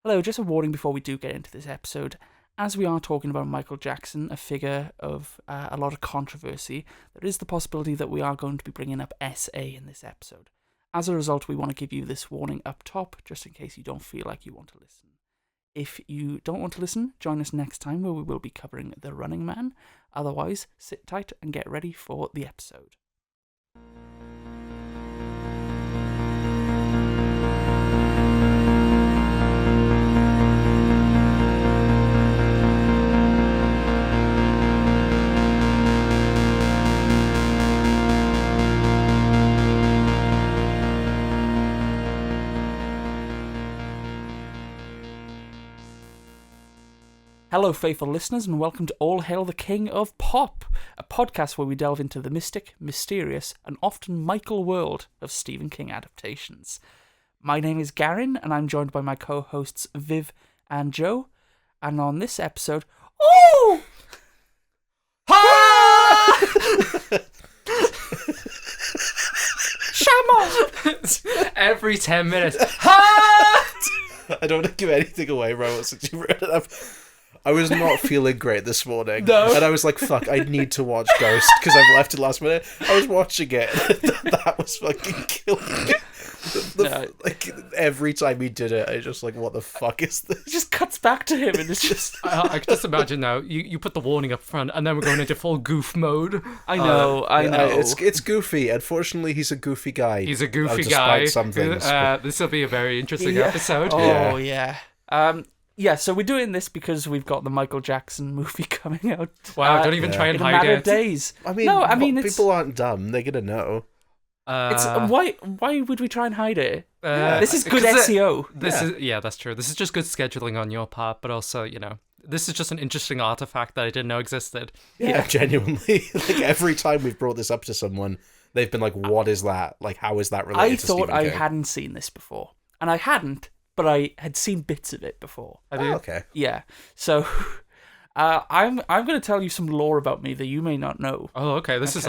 Hello, just a warning before we do get into this episode. As we are talking about Michael Jackson, a figure of a lot of controversy, there is the possibility that we are going to be bringing up SA in this episode. As a result, we want to give you this warning up top, just in case you don't feel like you want to listen. If you don't want to listen, join us next time where we will be covering The Running Man. Otherwise, sit tight and get ready for the episode. Hello, faithful listeners, and welcome to All Hail the King of Pop, a podcast where we delve into the mystic, mysterious, and often Michael world of Stephen King adaptations. My name is Garin, and I'm joined by my co-hosts Viv and Joe, and on this episode... Oh! Shamo! Every 10 minutes. I don't want to give anything away, Robert, since you read it up. I was not feeling great this morning. No. And I was like, fuck, I need to watch Ghost because I've left it last minute. I was watching it. That was fucking killing me. Like, every time he did it, I was just like, what the fuck is this? It just cuts back to him and it's just... I can just imagine now, you put the warning up front and then we're going into full goof mode. I know. It's goofy. Unfortunately, he's a goofy guy. He's a goofy despite guy. some things. This will be a very interesting episode. Oh, yeah. Yeah, so we're doing this because we've got the Michael Jackson movie coming out. Wow, don't even try and in a hide matter it. of days. I mean, it's, people aren't dumb. They're going to know. It's why would we try and hide it? Uh, this is good 'cause SEO. That's true. This is just good scheduling on your part, but also, this is just an interesting artifact that I didn't know existed. Yeah, genuinely. Like, every time we've brought this up to someone, they've been like, what is that? Like, how is that related to I thought Stephen I King? hadn't seen this before. And I hadn't, but I had seen bits of it before. I do. Okay. Yeah. So I'm going to tell you some lore about me that you may not know. Oh, okay. This is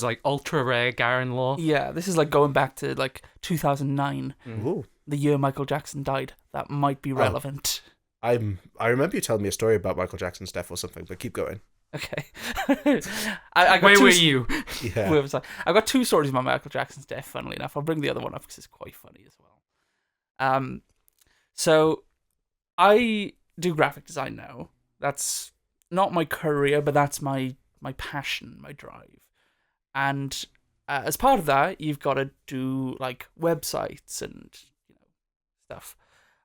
like ultra rare Garen lore. Yeah, this is like going back to like 2009, Ooh. the year Michael Jackson died. That might be relevant. I remember you telling me a story about Michael Jackson's death or something, but keep going. Okay. I got Where two were you? Yeah. Where was I? I've got two stories about Michael Jackson's death, funnily enough. I'll bring the other one up because it's quite funny as well. So I do graphic design now. That's not my career, but that's my passion, my drive. And as part of that, you've got to do like websites and stuff.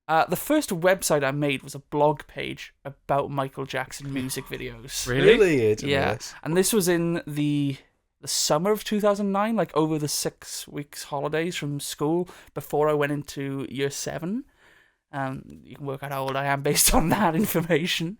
The first website I made was a blog page about Michael Jackson music videos. Really? I didn't know Yeah, this. and this was in the summer of 2009, like over the 6 weeks holidays from school before I went into year 7. You can work out how old I am based on that information.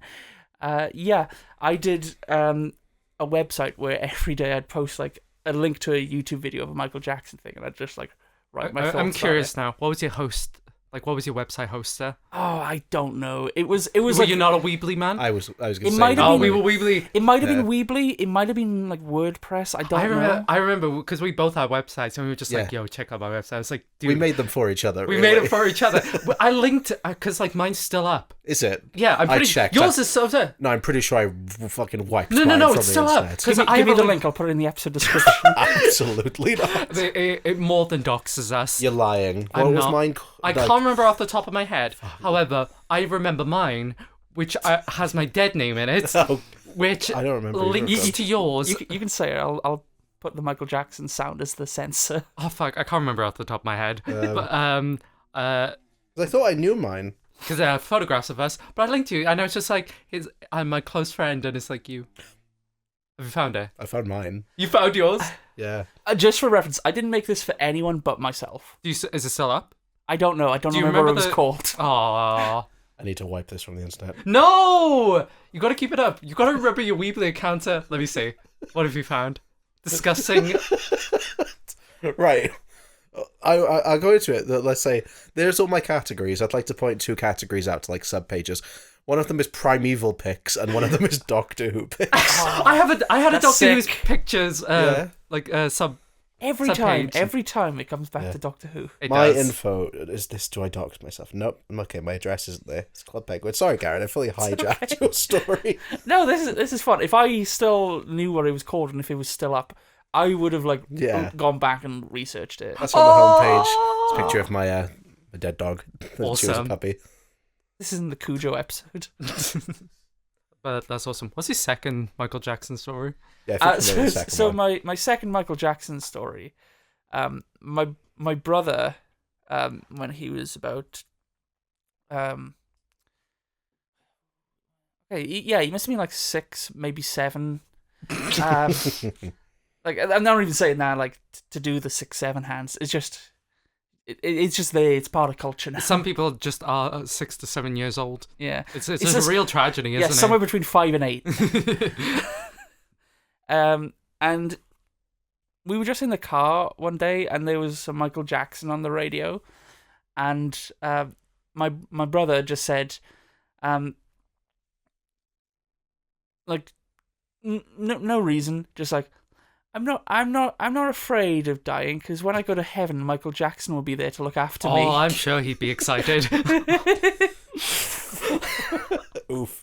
I did a website where every day I'd post like a link to a YouTube video of a Michael Jackson thing, and I'd just like write my thoughts. I'm on curious it. now. What was your host? Like, what was your website host there? Oh, I don't know. It was Were like you not a Weebly man? I was going to It say. might have Oh, been- we were Weebly. it might have been Weebly. It might have been like WordPress. I don't know. I remember because we both had websites and we were just like, Yeah. yo, check out my website. I was like, dude. We made them for each other. We really. made it for each other. I linked because like mine's still up. Is it? Yeah, I'm I pretty. checked. Yours is still there. No, I'm pretty sure I fucking wiped No, mine from it's the still up. internet. Because Give me the link. I'll put it in the episode description. Absolutely not. It more than doxes us. You're lying. I'm What was not. mine? I can't remember off the top of my head. However, I remember mine, which has my dead name in it, Oh, which I don't remember either of links them. to yours. You can say it. I'll put the Michael Jackson sound as the censor. Oh fuck, I can't remember off the top of my head. But I thought I knew mine. because there are photographs of us. But I linked you, and I was just like, I'm my close friend, and it's like you. Have you found it? I found mine. You found yours? Yeah. Just for reference, I didn't make this for anyone but myself. Is it still up? I don't know. I don't Do you remember what it remember was called. Oh I need to wipe this from the internet. no! You gotta keep it up. You gotta remember your Weebly account. Let me see. What have you found? Disgusting. Right. I'll go into it. Let's say there's all my categories. I'd like to point 2 categories out to like sub-pages. One of them is Primeval pics, and one of them is Doctor Who pics. I had a That's Doctor Who's sick. pictures, Yeah. like sub Every It's a time, page. every time it comes back Yeah. to Doctor Who. It My does. info is this. Do I dox myself? Nope. Okay, my address isn't there. It's Club Penguin. Sorry, Garrett. I fully hijacked okay. your story. No, this is fun. If I still knew what it was called and if it was still up, I would have Yeah. gone back and researched it. That's on the homepage. It's a picture of my my dead dog. She was a Awesome. puppy. This isn't the Cujo episode. But that's awesome. What's his second Michael Jackson story? Yeah, I think the second So one. my second Michael Jackson story, my brother, when he was about, he must have been like 6, maybe 7. Like I'm not even saying that like to do the 6-7 hands. It's just, it's just there. It's part of culture now. Some people just are 6 to 7 years old. Yeah, It's just- a real tragedy, isn't yeah, it? somewhere between 5 and 8. And we were just in the car one day, and there was some Michael Jackson on the radio, and my brother just said, like, no reason, just like, I'm not afraid of dying because when I go to heaven, Michael Jackson will be there to look after me. Oh, I'm sure he'd be excited. Oof.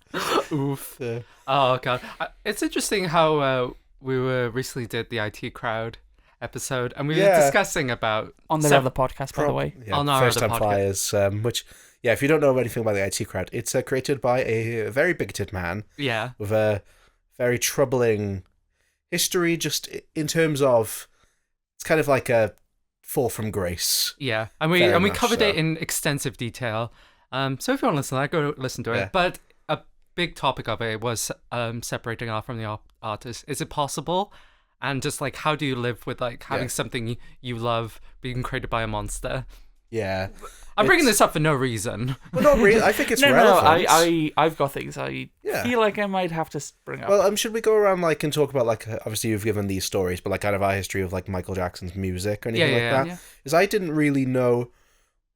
Oof. Yeah. Oh god, it's interesting how we were recently did the IT Crowd episode, and we were Yeah. discussing about On their other podcast, by the way. Yeah, On our First other Time podcast. Flyers, which, yeah, if you don't know anything about the IT Crowd, it's created by a very bigoted man yeah, with a very troubling history, just in terms of, it's kind of like a fall from grace. yeah, and we Very much covered so. it in extensive detail. So if you want to listen to that, go listen to it. Yeah. But a big topic of it was separating art from the artist. Is it possible? And just like, how do you live with like having Yeah. something you love being created by a monster? Yeah. I'm bringing It's- this up for no reason. Well, not really. I think it's No, relevant. I've got things I Yeah. feel like I might have to bring up. Well, should we go around like and talk about like obviously you've given these stories, but like kind of our history of like Michael Jackson's music or anything Yeah, like yeah, that? yeah. Because I didn't really know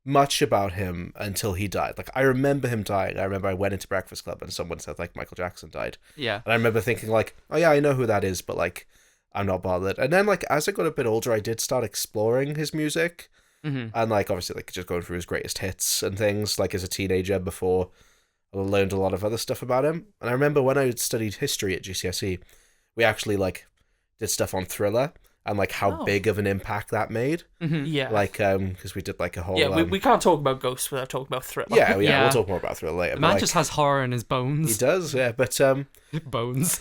much about him until he died. Like I remember him dying. I remember I went into Breakfast Club and someone said like Michael Jackson died, Yeah. and I remember thinking like, oh yeah, I know who that is, but like I'm not bothered. And then like as I got a bit older, I did start exploring his music. hmm And like obviously like just going through his greatest hits and things like as a teenager before I learned a lot of other stuff about him. And I remember when I studied history at GCSE, we actually like did stuff on Thriller and like how Oh. big of an impact that made. hmm Yeah. Like because we did like a whole Yeah, we can't talk about Ghosts without talking about Thriller. yeah, Yeah. we'll talk more about Thriller later. The but, man like, just has horror in his he bones. does, yeah. But Bones.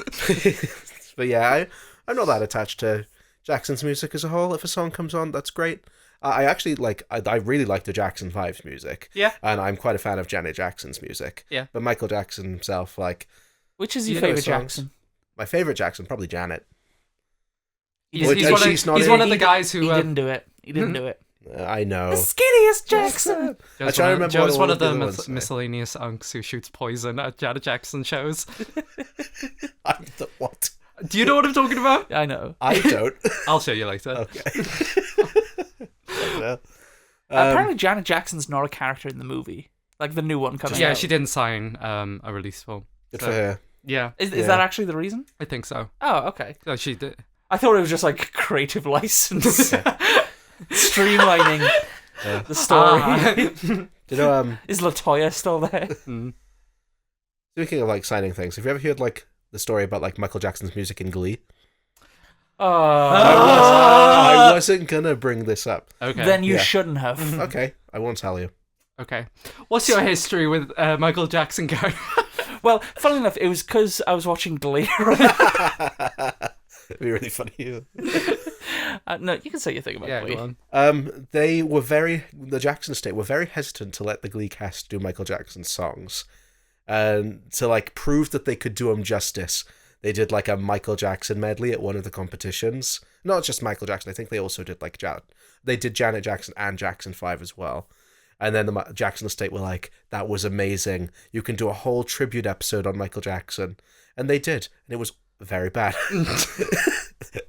but yeah, I'm not that attached to Jackson's music as a whole. If a song comes on, that's great. I actually like. I really like the Jackson 5's music. Yeah. And I'm quite a fan of Janet Jackson's music. Yeah. But Michael Jackson himself, like Which is your You know favorite his songs? Jackson? my favorite Jackson, probably Janet. He's, Well, he's and one she's of, not he's in- one of the He guys He who. didn't do it. He didn't do it. I know. The skinniest Jackson. I try to remember Joe's what one all of the the other ones say. miscellaneous unks who shoots poison at Janet Jackson shows. What? Do you know what I'm talking about? I know. I don't. I'll show you later. Okay. Well, Apparently, Janet Jackson's not a character in the movie, like the new one coming Yeah, out. she didn't sign a release film. good So- for her. Yeah, Is Yeah. that actually the reason? I think so. Oh, okay. So she did. I thought it was just like creative license, streamlining the story. Ah. Do you know? Is Latoya still there? Mm. Speaking of like signing things, have you ever heard like the story about like Michael Jackson's music in Glee? Oh, I wasn't gonna bring this up. Okay. then you Yeah. shouldn't have. Okay, I won't tell you. Okay. What's your history with Michael Jackson, Gary? Well, funnily enough, it was because I was watching Glee. It'd be really funny. No, you can say your thing about Yeah, Glee. go on. The Jackson estate were very hesitant to let the Glee cast do Michael Jackson's songs, and to like prove that they could do him justice, they did like a Michael Jackson medley at one of the competitions. Not just Michael Jackson, I think they also did like they did Janet Jackson and Jackson 5 as well. And then the Jackson estate were like, that was amazing. You can do a whole tribute episode on Michael Jackson. And they did. And it was very bad.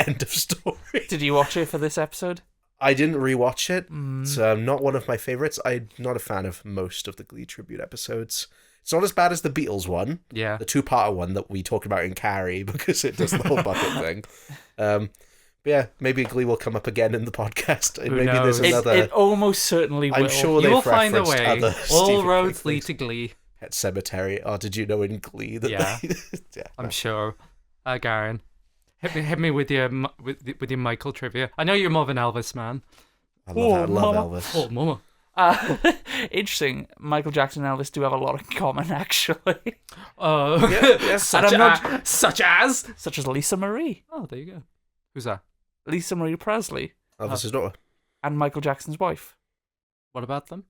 End of story. Did you watch it for this episode? I didn't rewatch it. Mm. It's not one of my favorites. I'm not a fan of most of the Glee tribute episodes. It's not as bad as the Beatles one, Yeah. the two-parter one that we talked about in Carrie, because it does the whole bucket thing. But yeah, maybe Glee will come up again in the podcast. Who Maybe knows? there's another. It almost certainly will. I'm sure You will they've find a referenced way. other All Stephen roads King lead things. to Glee. Pet Cemetery. Oh, did you know in Glee that Yeah. yeah, I'm sure. Garen, hit me with your with your Michael trivia. I know you're more of an Elvis man. I love mama. Elvis. Oh, mama. Interesting. Michael Jackson and Elvis do have a lot in common, actually. Yeah. Such, And I'm such as. Such as Lisa Marie. Oh, there you go. Who's that? Lisa Marie Presley Elvis's daughter. and Michael Jackson's wife. What about them?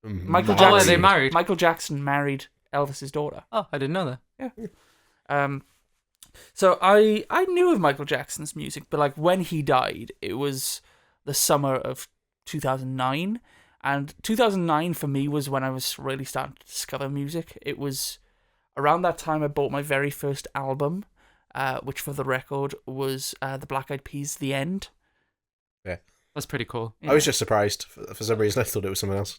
Michael Oh, Jackson. are they married? Michael Jackson married Elvis's daughter. Oh, I didn't know that. So I knew of Michael Jackson's music, but like when he died, it was the summer of 2009, and 2009 for me was when I was really starting to discover music. It was around that time I bought my very first album, which for the record was the Black Eyed Peas' "The End." That's pretty cool. I was just surprised. For some reason, I thought it was someone else.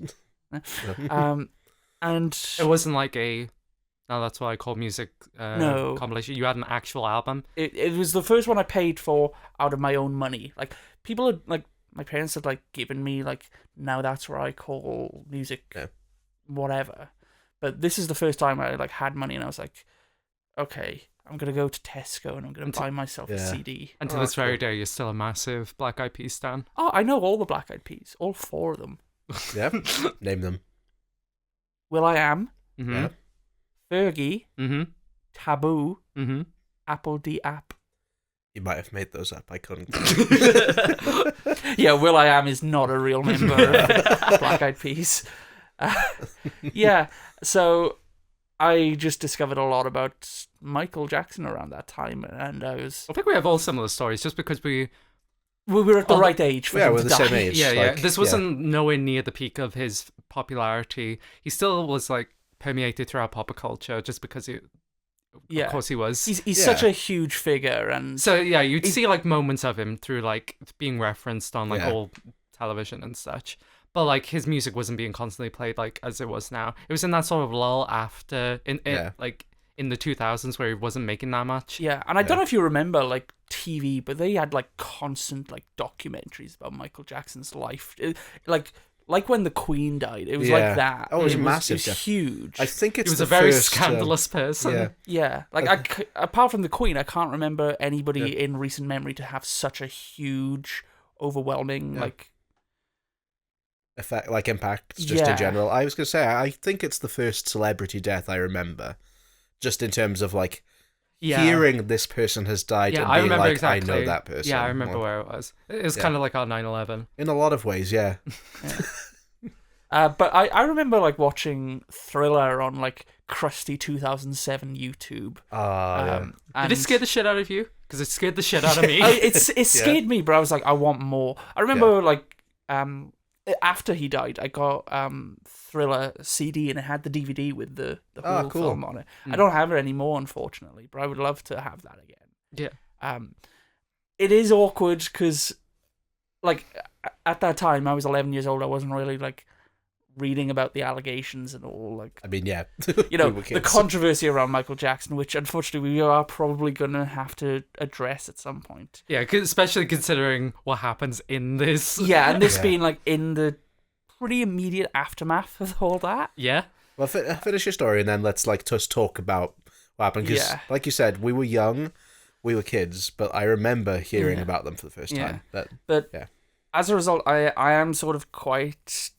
And It wasn't like a. No, that's what I call music. No. Compilation. You had an actual album. it was the first one I paid for out of my own money. Like people had like my parents had like given me like now that's where I call music whatever. But this is the first time I like had money and I was like, okay, I'm gonna go to Tesco and I'm gonna buy myself a CD. And to this very day, you're still a massive Black Eyed Peas stan. Oh, I know all the Black Eyed Peas, all 4 of them. Yeah, name them. will.i.am, Mm-hmm. Yeah. Fergie, Mm-hmm. Taboo, Mm-hmm. Apple D App. You might have made those up. I couldn't. Yeah, will.i.am is not a real member of Black Eyed Peas. Yeah, so I just discovered a lot about Michael Jackson around that time, and I think we have all similar stories, just because we were at the Oh, right age for yeah, him we're to the die. same age. yeah. like, This wasn't nowhere near the peak of his popularity. He still was like permeated throughout pop culture, just because he, Yeah. of course, he was. He's Yeah. such a huge figure, and So yeah, you'd see like moments of him through like being referenced on like Yeah. all television and such. But like his music wasn't being constantly played like as it was now. It was in that sort of lull after like in the 2000s where he wasn't making that much. yeah, and I don't know if you remember like TV, but they had like constant like documentaries about Michael Jackson's life, like when the Queen died. It was Yeah. like that. Oh, it was It massive, was yeah. huge. I think it's He was the a very first, scandalous person. Yeah, Yeah, like apart from the Queen, I can't remember anybody in recent memory to have such a huge, overwhelming like. effect, like impact, just Yeah. in general. I was gonna say, I think it's the first celebrity death I remember, just in terms of like Yeah. hearing this person has died Yeah, and I being remember like, exactly. I know that person. Yeah, I remember Well, where it was. It was Yeah. kind of like our 9/11. in a lot of ways, yeah. But I remember like watching Thriller on like crusty 2007 YouTube. Yeah. And Did it scare the shit out of you? Because it scared the shit out of me. it scared me, but I was like, I want more. I remember like after he died, I got Thriller CD and it had the DVD with the whole cool. film on it. I don't have it anymore, unfortunately, but I would love to have that again. Yeah. It is awkward because, like, at that time I was 11 years old. I wasn't really like reading about the allegations and all, like, I mean, yeah. you know, We were the kids. controversy around Michael Jackson, which unfortunately we are probably gonna have to address at some point. Yeah, especially considering what happens in this. Yeah, and this Yeah. being like in the pretty immediate aftermath of all that. Yeah. Well, finish your story and then let's like just talk about what happened. Because, Yeah. like you said, we were young, we were kids, but I remember hearing about them for the first Yeah. time. But Yeah. as a result, I am sort of quite.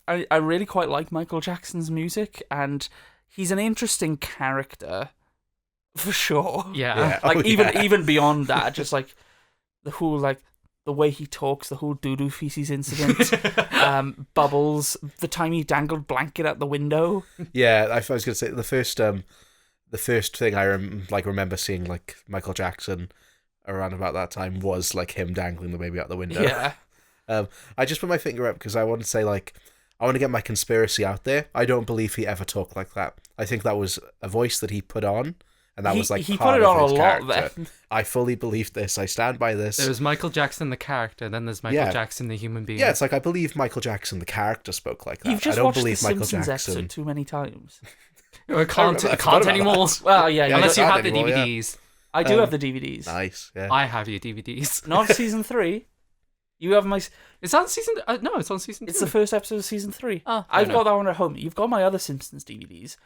I really quite like Michael Jackson's music, and he's an interesting character, for sure. Yeah. Yeah. Like Oh, even yeah. even beyond that, just like the whole like the way he talks, the whole doo-doo feces incident, Bubbles, the time he dangled blanket out the window. Yeah, I was going to say the first thing I remember seeing like Michael Jackson around about that time was like him dangling the baby out the window. Yeah, I just put my finger up because I want to say like I want to get my conspiracy out there. I don't believe he ever talked like that. I think that was a voice that he put on, and that was like he part put it of on a his lot character. then. I fully believe this. I stand by this. There's Michael Jackson the character, then there's Michael Yeah. Jackson the human being. Yeah, it's like I believe Michael Jackson, the character, spoke like that. You've just I don't watched believe the Michael Simpsons Jackson. episode too many times. I can't I forgot can't about anymore. that. Well, yeah, Yeah, Unless you I don't have the anymore, yeah. DVDs. I do have the DVDs. Nice. Yeah. I have your DVDs. Not season 3. You have my. Is that season? No, it's on season 2. It's the first episode of season 3. Oh, I've got that one at home. You've got my other Simpsons DVDs.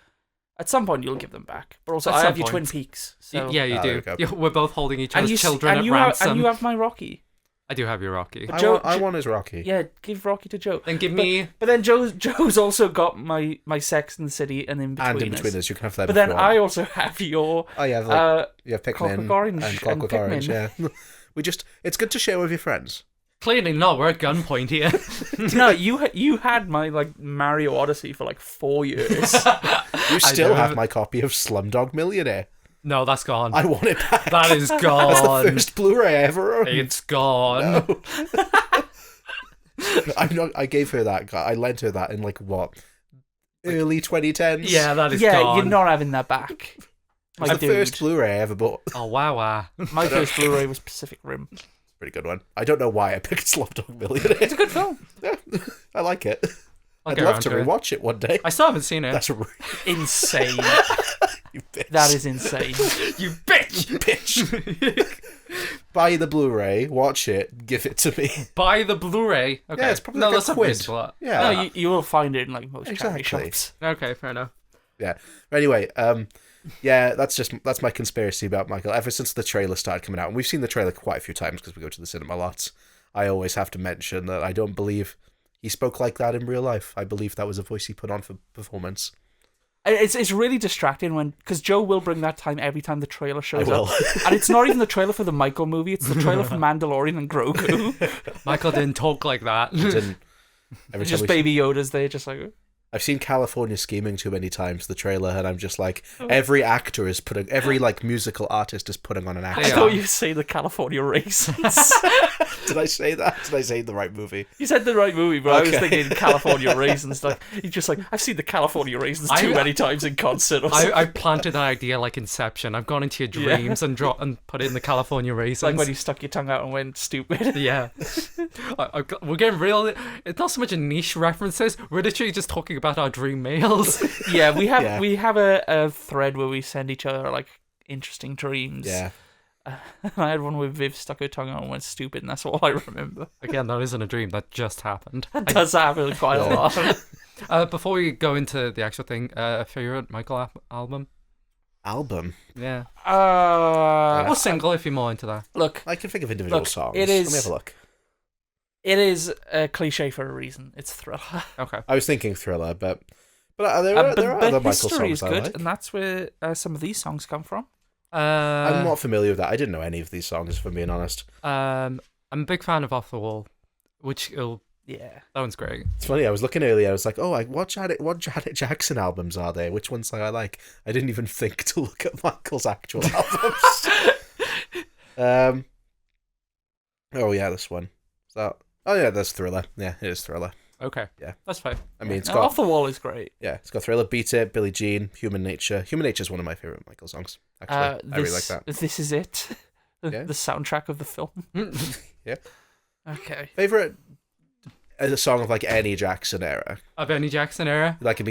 At some point, you'll give them back. But also, At I some have your point. Twin Peaks. So. Yeah, you there do. we go. Yeah, we're both holding each other's you, children and at you ransom. and you have my Rocky. I do have your Rocky. But Joe, I want his Rocky. Yeah, give Rocky to Joe. Then give me. But then Joe's also got my Sex and the City and In Betweeners. And In Betweeners, you can have them. But then I also have your. Oh yeah, you have Pikmin Clockwork Orange and Clockwork and Orange. Yeah, it's good to share with your friends. Clearly not. We're at gunpoint here. No, you had my Mario Odyssey for 4 years. You still have my copy of Slumdog Millionaire. No, that's gone. I want it back. That is gone. That's the first Blu-ray I ever owned. It's gone. No. I gave her that. I lent her that in what? Early 2010s. Yeah, that is Yeah, gone. you're not having that back. It's the first Blu-ray I ever bought. Oh, wow. My first Blu-ray was Pacific Rim. Pretty good one. I don't know why I picked Slumdog Millionaire. It's a good film. Yeah, I like it. I'll I'd get love around to to it. rewatch it one day. I still haven't seen it. That's Insane. you bitch. That is insane. You bitch! You bitch. Buy the Blu-ray, watch it, give it to me. Buy the Blu-ray. Okay. Yeah, it's probably no, like a that's not quid. reasonable. Yeah. No, you will find it in most charity Exactly. shops. Okay, fair enough. Yeah. Anyway, yeah, that's my conspiracy about Michael. Ever since the trailer started coming out, and we've seen the trailer quite a few times because we go to the cinema lots, I always have to mention that I don't believe he spoke like that in real life. I believe that was a voice he put on for performance. It's really distracting because Joe will bring that time every time the trailer shows I will. up. And it's not even the trailer for the Michael movie, it's the trailer for Mandalorian and Grogu. Michael didn't talk like that. He didn't. Every Just time Baby Yoda's there, just like... I've seen California Scheming too many times, the trailer, and I'm just like, every actor is putting, every musical artist is putting on an I accent. thought you say the California raisins. Did I say that? Did I say the right movie? You said the right movie, but I was Okay. thinking California raisins. You're just like, I've seen the California raisins too many times in concert. Or something. I planted an idea like Inception. I've gone into your dreams and put it in the California raisins. like when you stuck your tongue out and went stupid. Yeah. We're getting real. It's not so much a niche references. We're literally just talking about our dream males. Yeah, we have Yeah. we have a thread where we send each other interesting dreams. Yeah. I had one where Viv stuck her tongue out and went stupid, and that's all I remember. Again, that isn't a dream. That just happened. That does happen quite a lot. Before we go into the actual thing, favorite Michael album? Album. Yeah. Uh, Or single if you're more into that. look, I can think of individual Look, songs. it is- Let me have a look. it is a cliche for a reason. It's Thriller. Okay. I was thinking Thriller, but there are but other Michael History songs is I good, like. and that's where some of these songs come from. I'm not familiar with that. I didn't know any of these songs, if I'm being honest. I'm a big fan of Off the Wall, Yeah. that one's great. It's funny, I was looking earlier, I was like, what Janet Jackson albums are there? Which ones do I like? I didn't even think to look at Michael's actual albums. Oh yeah, this one. Oh yeah, that's Thriller. Yeah, it is Thriller. Okay. Yeah. That's fine. I mean, it's No, got Off the Wall is great. it's got Thriller, Beat It, Billie Jean, Human Nature. Human Nature is one of my favorite Michael songs. Actually, I really like that. This is it. Yeah. The soundtrack of the film. Yeah. Okay. Favorite as a song of any Jackson era, Of any Jackson era? like got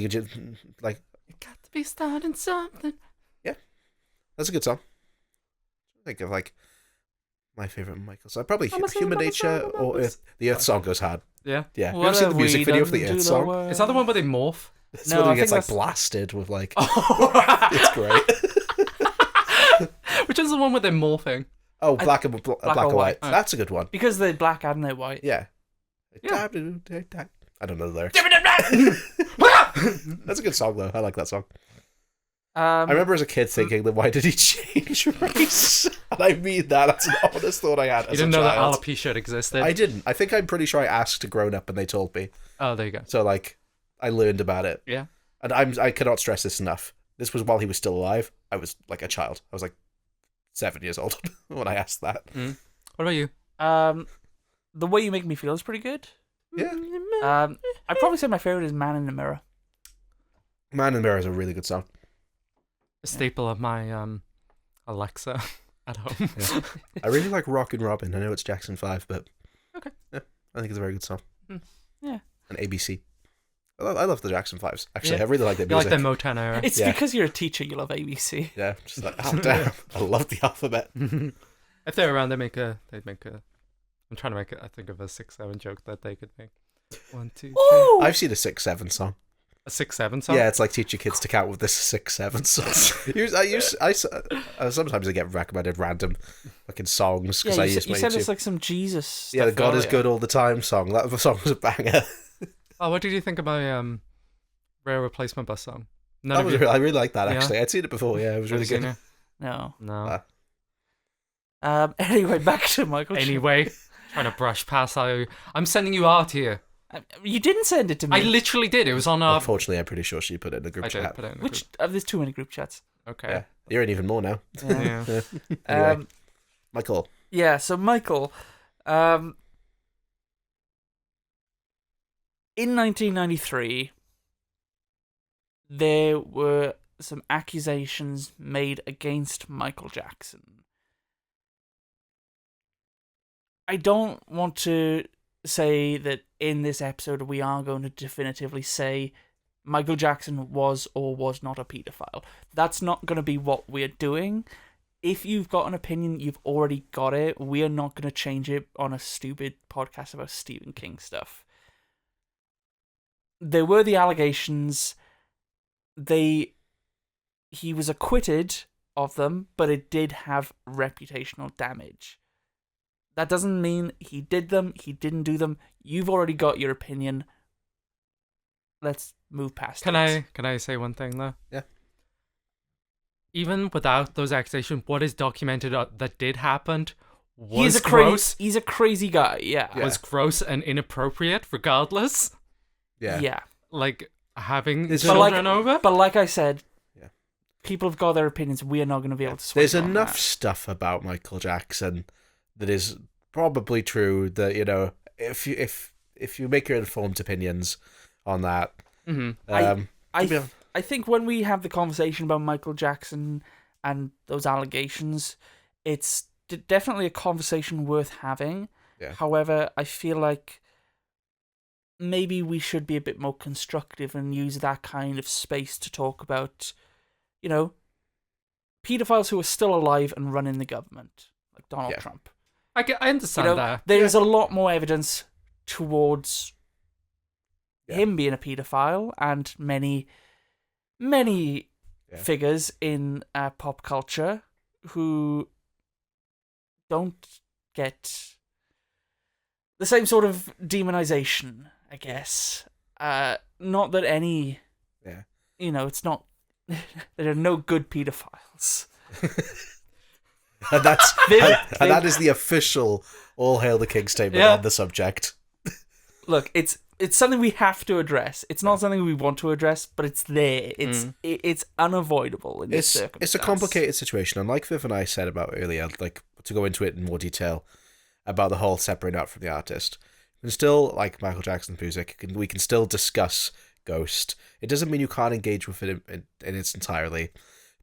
Got to be starting something. that's a good song. Think of my favorite Michael song. Probably I'm a Human son, Nature I'm a son, or Earth. The Earth song goes hard. Yeah. Yeah, you What ever seen the have music we video for done the to Earth song? world? Is that the one where they morph? It's No, when I he gets think that's- blasted with it's great. Which is the one where they're morphing? Oh, black and white. Oh. That's a good one. Because they're black and they're white. Yeah. Yeah. I don't know the lyrics. That's a good song though. I like that song. I remember as a kid thinking that why did he change race? And I mean that. That's an honest thought I had. You As didn't a know that child. alopecia existed? I didn't. I think I'm pretty sure I asked a grown up and they told me. Oh, there you go. So I learned about it. Yeah. And I cannot stress this enough. This was while he was still alive. I was a child. I was 7 years old when I asked that. What about you? The Way You Make Me Feel is pretty good. Yeah. I'd probably say my favorite is Man in the Mirror. Man in the Mirror is a really good song. A staple of my Alexa at home. Yeah. I really like Rockin' Robin. I know it's Jackson 5, but Okay. yeah, I think it's a very good song. Yeah. And ABC. I love the Jackson 5s. Actually, Yeah. I really like their You like music. the Motown era. It's Yeah. because you're a teacher, you love ABC. Yeah, just like, oh damn, I love the alphabet. If they're around, they'd make a. I'm trying to make it. I think of a 6-7 joke that they could make. 1, 2, 3. Ooh! I've seen a 6-7 song. A 6-7 song. Yeah, it's like teach your kids to count with this 6-7 song. I sometimes I get recommended random fucking songs because Yeah, I you, use you my said YouTube. it's like some Jesus stuff. Yeah, the God is earlier. good all the time song. That song was a banger. Oh, what did you think of my Rare Replacement Bus song? None of you. I really like that Yeah. actually. I'd seen it before. Yeah, it was Have really you seen good. it? No. No. Anyway, back to Michael. Anyway, trying to brush past how I'm sending you art here. You didn't send it to me. I literally did. It was on our. Unfortunately, I'm pretty sure she put it in the group I did chat. put it in the Which there's too many group chats. group. Okay. Yeah, you're in even more now. Yeah. Yeah. Anyway, Michael. Yeah, so Michael, in 1993, there were some accusations made against Michael Jackson. I don't want to say that in this episode we are going to definitively say Michael Jackson was or was not a paedophile. That's not going to be what we're doing. If you've got an opinion, you've already got it. We are not going to change it on a stupid podcast about Stephen King stuff. There were the allegations. He was acquitted of them, but it did have reputational damage. That doesn't mean he did them, he didn't do them. You've already got your opinion. Let's move past Can it. I say one thing though? Yeah. Even without those accusations, what is documented that did happen was He's a gross. He's a crazy guy. Yeah. Yeah. Was gross and inappropriate, regardless. Yeah. Yeah. Like having There's children over. But like I said, Yeah. people have got their opinions. We are not going to be able to sway There's them on enough that. stuff about Michael Jackson that is probably true that, you know, if you make your informed opinions on that, Mm-hmm. I think when we have the conversation about Michael Jackson and those allegations, it's definitely a conversation worth having. Yeah. However, I feel like maybe we should be a bit more constructive and use that kind of space to talk about, you know, pedophiles who are still alive and running the government, like Donald Yeah. Trump. I understand You know, that. there's a lot more evidence towards Yeah. him being a paedophile, and many Yeah. figures in pop culture who don't get the same sort of demonization, I guess. Not that any, Yeah. you know, it's not. There are no good paedophiles. And that's They- and that is the official all hail the king statement Yeah. on the subject. Look, it's something we have to address. It's not something we want to address, but it's there. It's unavoidable in this circumstance. It's a complicated situation, and like Viv and I said about earlier, like to go into it in more detail about the whole separating out from the artist. We can still like Michael Jackson's music. We can still discuss Ghost. It doesn't mean you can't engage with it in its entirely,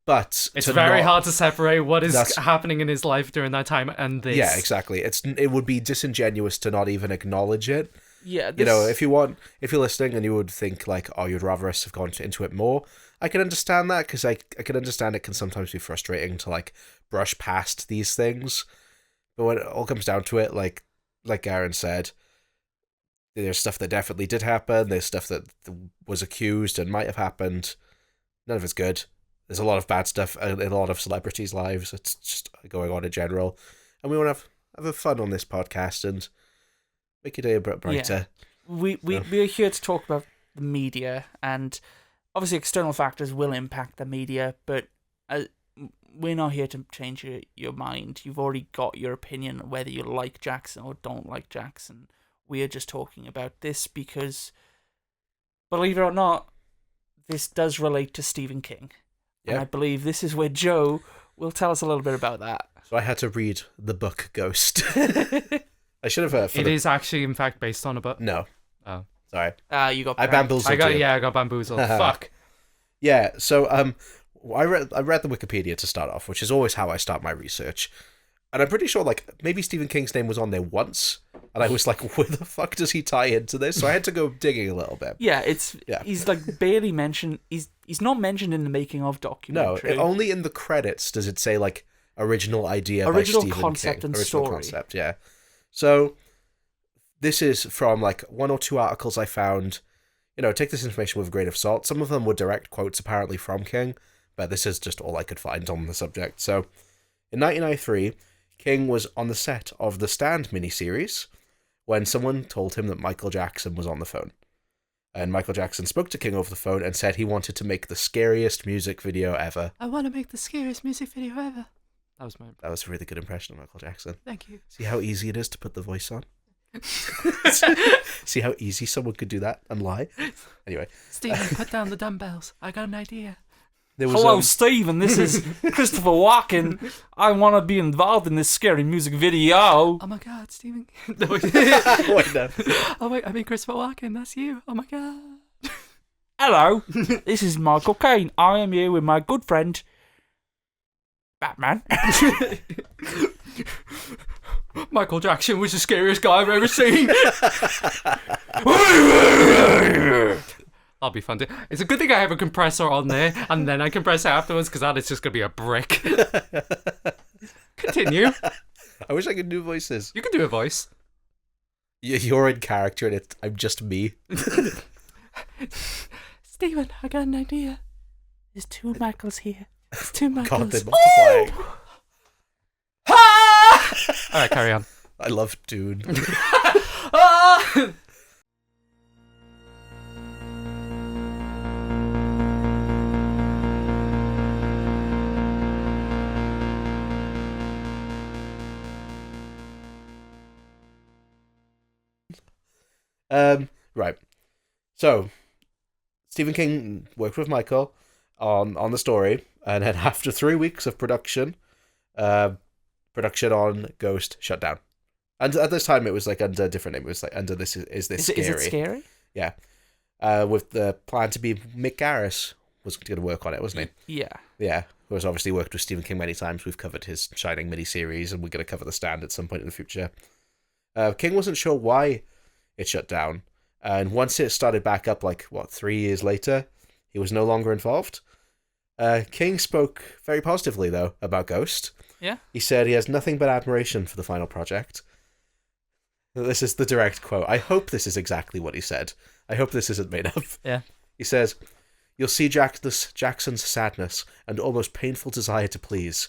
but It's to very not- hard to separate what is That's- happening in his life during that time and this. Yeah, exactly. It would be disingenuous to not even acknowledge it. Yeah, You know, if you're listening and you would think like, oh, you'd rather us have gone into it more, I can understand that, because I can understand it can sometimes be frustrating to like brush past these things. But when it all comes down to it, like Aaron said, there's stuff that definitely did happen. There's stuff that was accused and might have happened. None of it's good. There's a lot of bad stuff in a lot of celebrities' lives. It's just going on in general, and we want to have fun on this podcast and make your day a bit brighter. we are here to talk about the media, and obviously external factors will impact the media, but we're not here to change your mind. You've already got your opinion whether you like Jackson or don't like Jackson. We are just talking about this because, believe it or not, this does relate to Stephen King. Yeah. And I believe this is where Joe will tell us a little bit about that. So I had to read the book Ghost. I should have. It is actually, in fact, based on a book. No. Oh. Sorry. You got I pranked. bamboozled you. I got bamboozled. Fuck. Yeah. So I read the Wikipedia to start off, which is always how I start my research. And I'm pretty sure, like, maybe Stephen King's name was on there once, and I was like, where the fuck does he tie into this? So I had to go digging a little bit. Yeah, he's like barely mentioned. He's not mentioned in the making of documentary. No, only in the credits does it say, like, original idea original by Stephen concept King. and Original story. Concept, yeah. So this is from, like, 1 or 2 articles I found. You know, take this information with a grain of salt. Some of them were direct quotes, apparently, from King, but this is just all I could find on the subject. So, in 1993, King was on the set of the Stand miniseries when someone told him that Michael Jackson was on the phone. And Michael Jackson spoke to King over the phone and said he wanted to make the scariest music video ever. I want to make the scariest music video ever. That was a really good impression of Michael Jackson. Thank you. See how easy it is to put the voice on? See how easy someone could do that and lie? Anyway. Stephen, put down the dumbbells. I got an idea. Hello, Stephen. This is Christopher Walken. I want to be involved in this scary music video. Oh my God, Stephen. Wait, no. Oh wait, I mean Christopher Walken. That's you. Oh my God. Hello, this is Michael Caine. I am here with my good friend, Batman. Michael Jackson was the scariest guy I've ever seen. That'll be fun. It's a good thing I have a compressor on there, and then I compress afterwards, because that is just going to be a brick. Continue. I wish I could do voices. You can do a voice. You're in character, and I'm just me. Stephen, I got an idea. There's 2 Michaels here. There's 2 Michaels. God, they're multiplying. Alright, carry on. I love Dune. Right. So, Stephen King worked with Michael on the story, and then after 3 weeks of production on Ghost shut down. And at this time, it was like under a different name. It was like under this is this scary? Is it scary? Yeah. With the plan to be Mick Garris was going to work on it, wasn't he? Yeah. Yeah. Who has obviously worked with Stephen King many times. We've covered his Shining miniseries, and we're going to cover The Stand at some point in the future. King wasn't sure why it shut down. And once it started back up, 3 years later, he was no longer involved. King spoke very positively, though, about Ghost. Yeah. He said he has nothing but admiration for the final project. This is the direct quote. I hope this is exactly what he said. I hope this isn't made up. Yeah. He says, "You'll see Jackson's sadness and almost painful desire to please.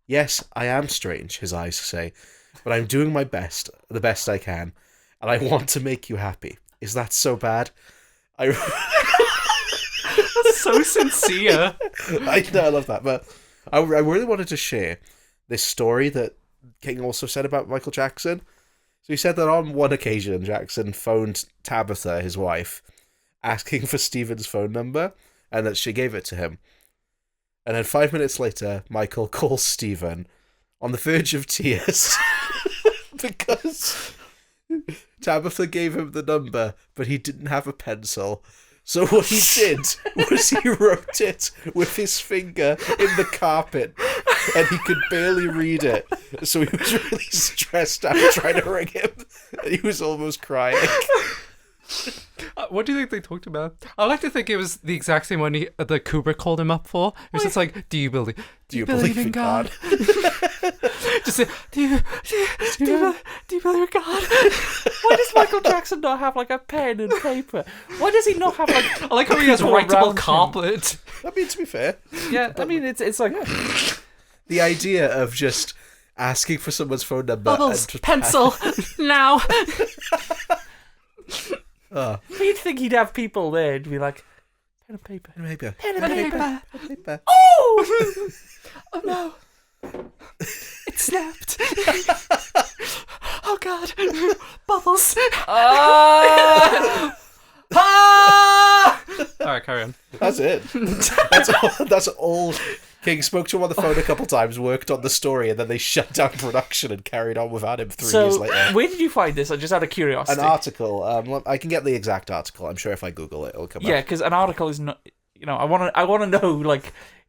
Yes, I am strange," his eyes say, "but I'm doing my best, the best I can, and I want to make you happy. Is that so bad?" That's so sincere. I know, I love that, but I really wanted to share this story that King also said about Michael Jackson. So he said that on one occasion, Jackson phoned Tabitha, his wife, asking for Stephen's phone number, and that she gave it to him. And then 5 minutes later, Michael calls Stephen on the verge of tears because Tabitha gave him the number, but he didn't have a pencil. So what he did was he wrote it with his finger in the carpet, and he could barely read it. So he was really stressed out trying to ring him, and he was almost crying. What do you think they talked about? I like to think it was the exact same one that Kubrick called him up for. It was just like, do you believe in God? Just say, do you believe in God? Why does Michael Jackson not have a pen and paper? Why does he not have I like how he has people writable around carpet. I mean, to be fair, Yeah, I mean it's like the idea of just asking for someone's phone number Bubbles, and pencil, now. you'd think he'd have people there to be like pen and paper. pen and paper. Pen and Pen and paper. paper. Pen and paper. Oh! Oh no. It snapped. Oh god. Bubbles. Alright, carry on. That's it. That's all. King spoke to him on the phone a couple times, worked on the story, and then they shut down production and carried on without him 3 years later. Where did you find this? Just out of curiosity. An article. I can get the exact article. I'm sure if I Google it, it'll come up. Yeah, because an article is not. I want to know.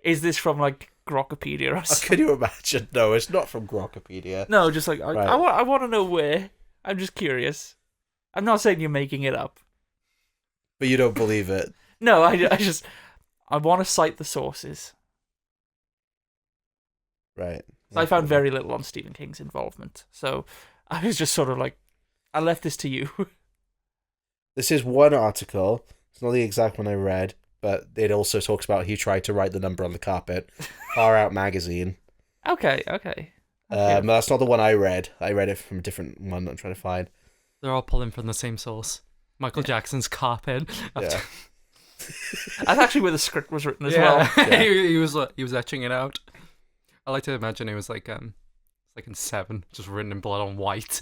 Is this from Grokkapedia or Oh, something. can you imagine? No, it's not from Grokkapedia. No, just like Right. I want to know where. I'm just curious. I'm not saying you're making it up. But you don't believe it. No, I want to cite the sources. Right. So I found very little on Stephen King's involvement. So I was just sort of like, I left this to you. This is one article. It's not the exact one I read, but it also talks about he tried to write the number on the carpet. Far Out magazine. Okay. That's not the one I read. I read it from a different one I'm trying to find. They're all pulling from the same source. Michael Jackson's carpet. Yeah. That's actually where the script was written as Yeah. well. Yeah. he was etching it out. I like to imagine it was like in Seven, just written in blood on white.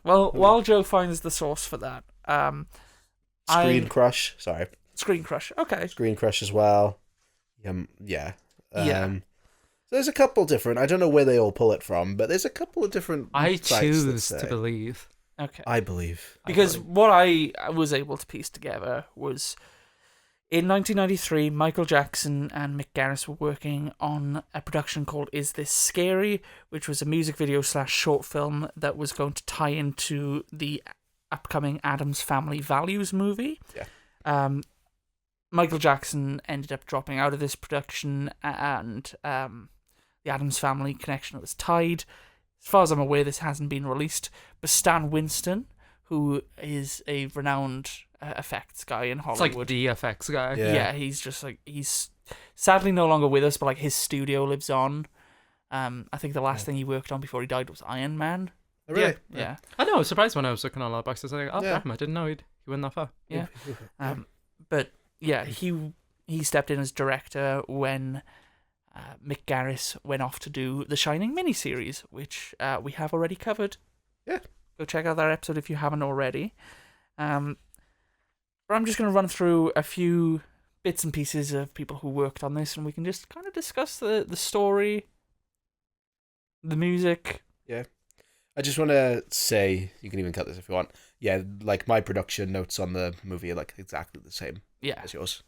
Well, while Joe finds the source for that, Screen Crush. Sorry. Screen Crush. Okay. Screen Crush as well. Yeah. Yeah. So there's a couple different. I don't know where they all pull it from, but there's a couple of different. I sites that choose say- to believe. Okay. I believe. Because what I was able to piece together was, in 1993, Michael Jackson and Mick Garris were working on a production called Is This Scary?, which was a music video / short film that was going to tie into the upcoming Addams Family Values movie. Yeah. Michael Jackson ended up dropping out of this production, and the Addams Family connection was tied. As far as I'm aware, this hasn't been released, but Stan Winston, who is a renowned effects guy in It's Hollywood. like the FX guy. Yeah. He's just like, he's sadly no longer with us, but like his studio lives on. I think the last thing he worked on before he died was Iron Man. Oh, really? Yeah. I know. I was surprised when I was looking on Letterboxd. I was like, oh, Yeah. damn, I didn't know he went that far. Yeah. But yeah, he stepped in as director when Mick Garris went off to do the Shining miniseries, which we have already covered. Yeah. Go check out that episode if you haven't already. But I'm just going to run through a few bits and pieces of people who worked on this, and we can just kind of discuss the story, the music. Yeah. I just want to say, you can even cut this if you want. Yeah, like my production notes on the movie are like exactly the same Yeah. as yours.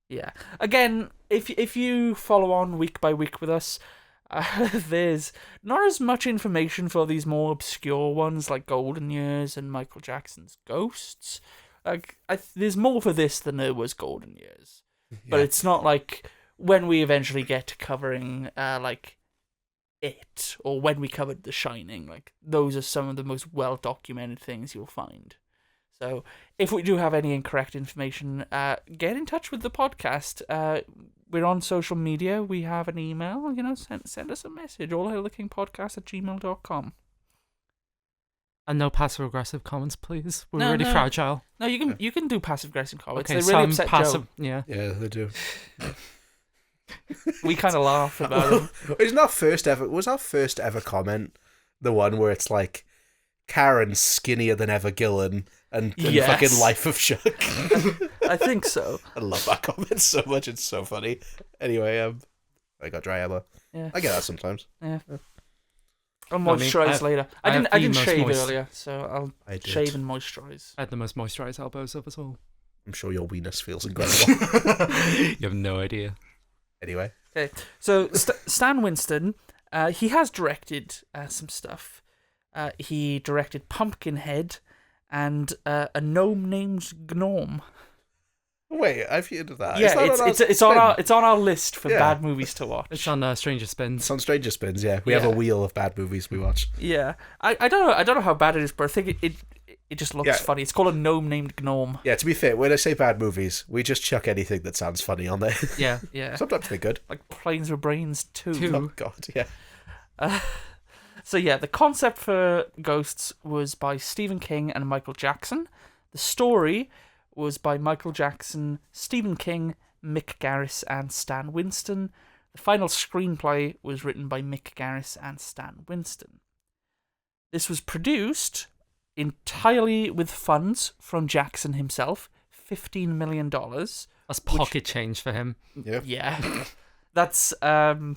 Yeah. Again, if you follow on week by week with us, there's not as much information for these more obscure ones like Golden Years and Michael Jackson's Ghosts. Like, there's more for this than there was Golden Years. But Yeah. it's not like when we eventually get to covering like It, or when we covered The Shining. Like, those are some of the most well documented things you'll find. So if we do have any incorrect information, get in touch with the podcast. We're on social media. We have an email. Send us a message. allhailthekingpodcast@gmail.com. And no passive aggressive comments, please. We're No, really no. fragile. No, you can do passive aggressive comments. Okay, they really some upset passive. Joe. Yeah. Yeah, they do. We kind of laugh about it. Was our first ever comment the one where it's like Karen skinnier than Ever Gillen and Yes. fucking Life of Chuck? I think so. I love that comment so much. It's so funny. Anyway, I got dry elbow. Yeah. I get that sometimes. Yeah. I'll I mean, moisturize later. I I have didn't the most shave moist- earlier, so I'll I did. shave and moisturize. I had the most moisturized elbows of us all. I'm sure your weenus feels incredible. You have no idea. Anyway. So Stan Winston, he has directed some stuff. He directed Pumpkinhead and a gnome named Gnome. Wait, I've heard of that. Yeah, it's on our list for Yeah. bad movies to watch. It's on Stranger Spins. It's on Stranger Spins, yeah. We have a Yeah. wheel of bad movies we watch. Yeah, I don't know how bad it is, but I think it just looks Yeah. funny. It's called A Gnome Named Gnome. Yeah, to be fair, when I say bad movies, we just chuck anything that sounds funny on there. Yeah. Yeah, Sometimes they're good. like Planes with Brains 2. Oh, God, yeah. So yeah, the concept for Ghosts was by Stephen King and Michael Jackson. The story was by Michael Jackson, Stephen King, Mick Garris, and Stan Winston. The final screenplay was written by Mick Garris and Stan Winston. This was produced entirely with funds from Jackson himself, $15 million. That's pocket change for him. Yeah. Yeah, that's about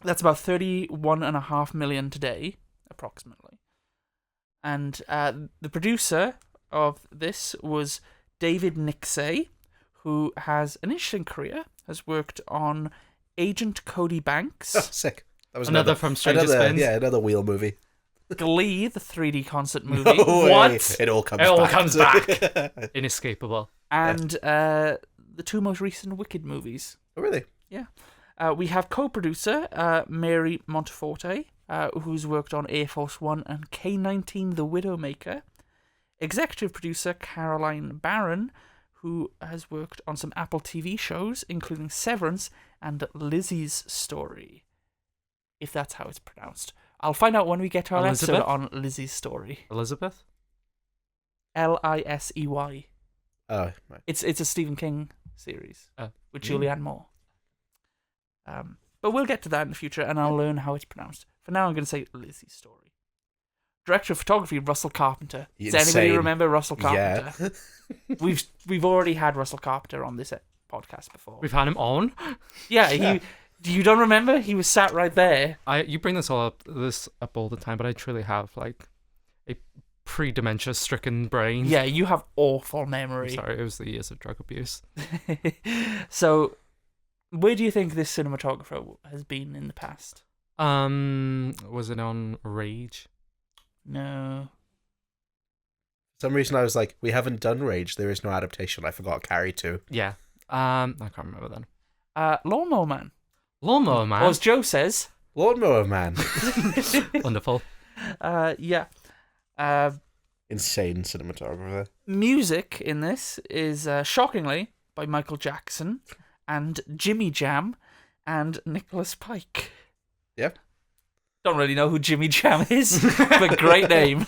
31.5 million today, approximately. And the producer of this was David Nixay, who has an interesting career, has worked on Agent Cody Banks, Oh, sick. That was Another from Stranger Things. Yeah, another wheel movie. Glee, the 3D concert movie, No way. What? It all comes It all back. comes back. Inescapable. and the two most recent Wicked movies. Oh, really? We have co-producer Mary Monteforte, who's worked on Air Force One and K-19 The Widowmaker. Executive producer Caroline Barron, who has worked on some Apple TV shows, including Severance and Lizzie's Story. If that's how it's pronounced. I'll find out when we get to our episode Elizabeth? on Lizzie's Story. Elizabeth? Lisey. Oh, right. It's a Stephen King series with Mm. Julianne Moore. But we'll get to that in the future, and I'll learn how it's pronounced. For now, I'm going to say Lizzie's Story. Director of photography, Russell Carpenter. Does anybody Insane. remember Russell Carpenter? Yeah. We've already had Russell Carpenter on this podcast before. We've had him on. Yeah, you don't remember? He was sat right there. You bring this up all the time, but I truly have like a pre-dementia stricken brain. Yeah, you have awful I'm memory. sorry, it was the years of drug abuse. So, where do you think this cinematographer has been in the past? Was it on Rage? No. For some reason, I was like, we haven't done Rage. There is no adaptation. I forgot Carrie too. Yeah. I can't remember then. Lawnmower Man. Lawnmower Man. Or as Joe says. Lawnmower Man. Wonderful. Yeah. Insane cinematographer. Music in this is, shockingly, by Michael Jackson and Jimmy Jam and Nicholas Pike. Yep. Don't really know who Jimmy Jam is, but great name.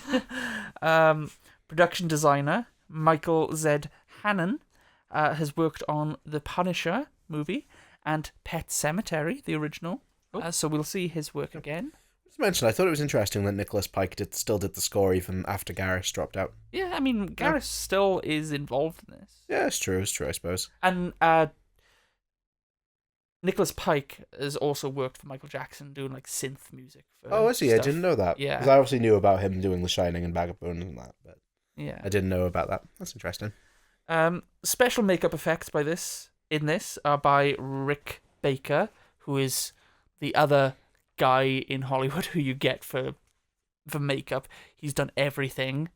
Production designer Michael Z. Hannon has worked on The Punisher movie and Pet Sematary, the original. So we'll see his work again. Just mention, I thought it was interesting that Nicholas Pike still did the score even after Garrus dropped out. Yeah, I mean, Garrus still is involved in this. Yeah, it's true, I suppose. And Nicholas Pike has also worked for Michael Jackson doing like synth music. For Oh, is he? I stuff. didn't know that. Yeah. Because I obviously knew about him doing The Shining and Bag of Bones and that, but Yeah. I didn't know about that. That's interesting. Special makeup effects in this are by Rick Baker, who is the other guy in Hollywood who you get for makeup. He's done everything.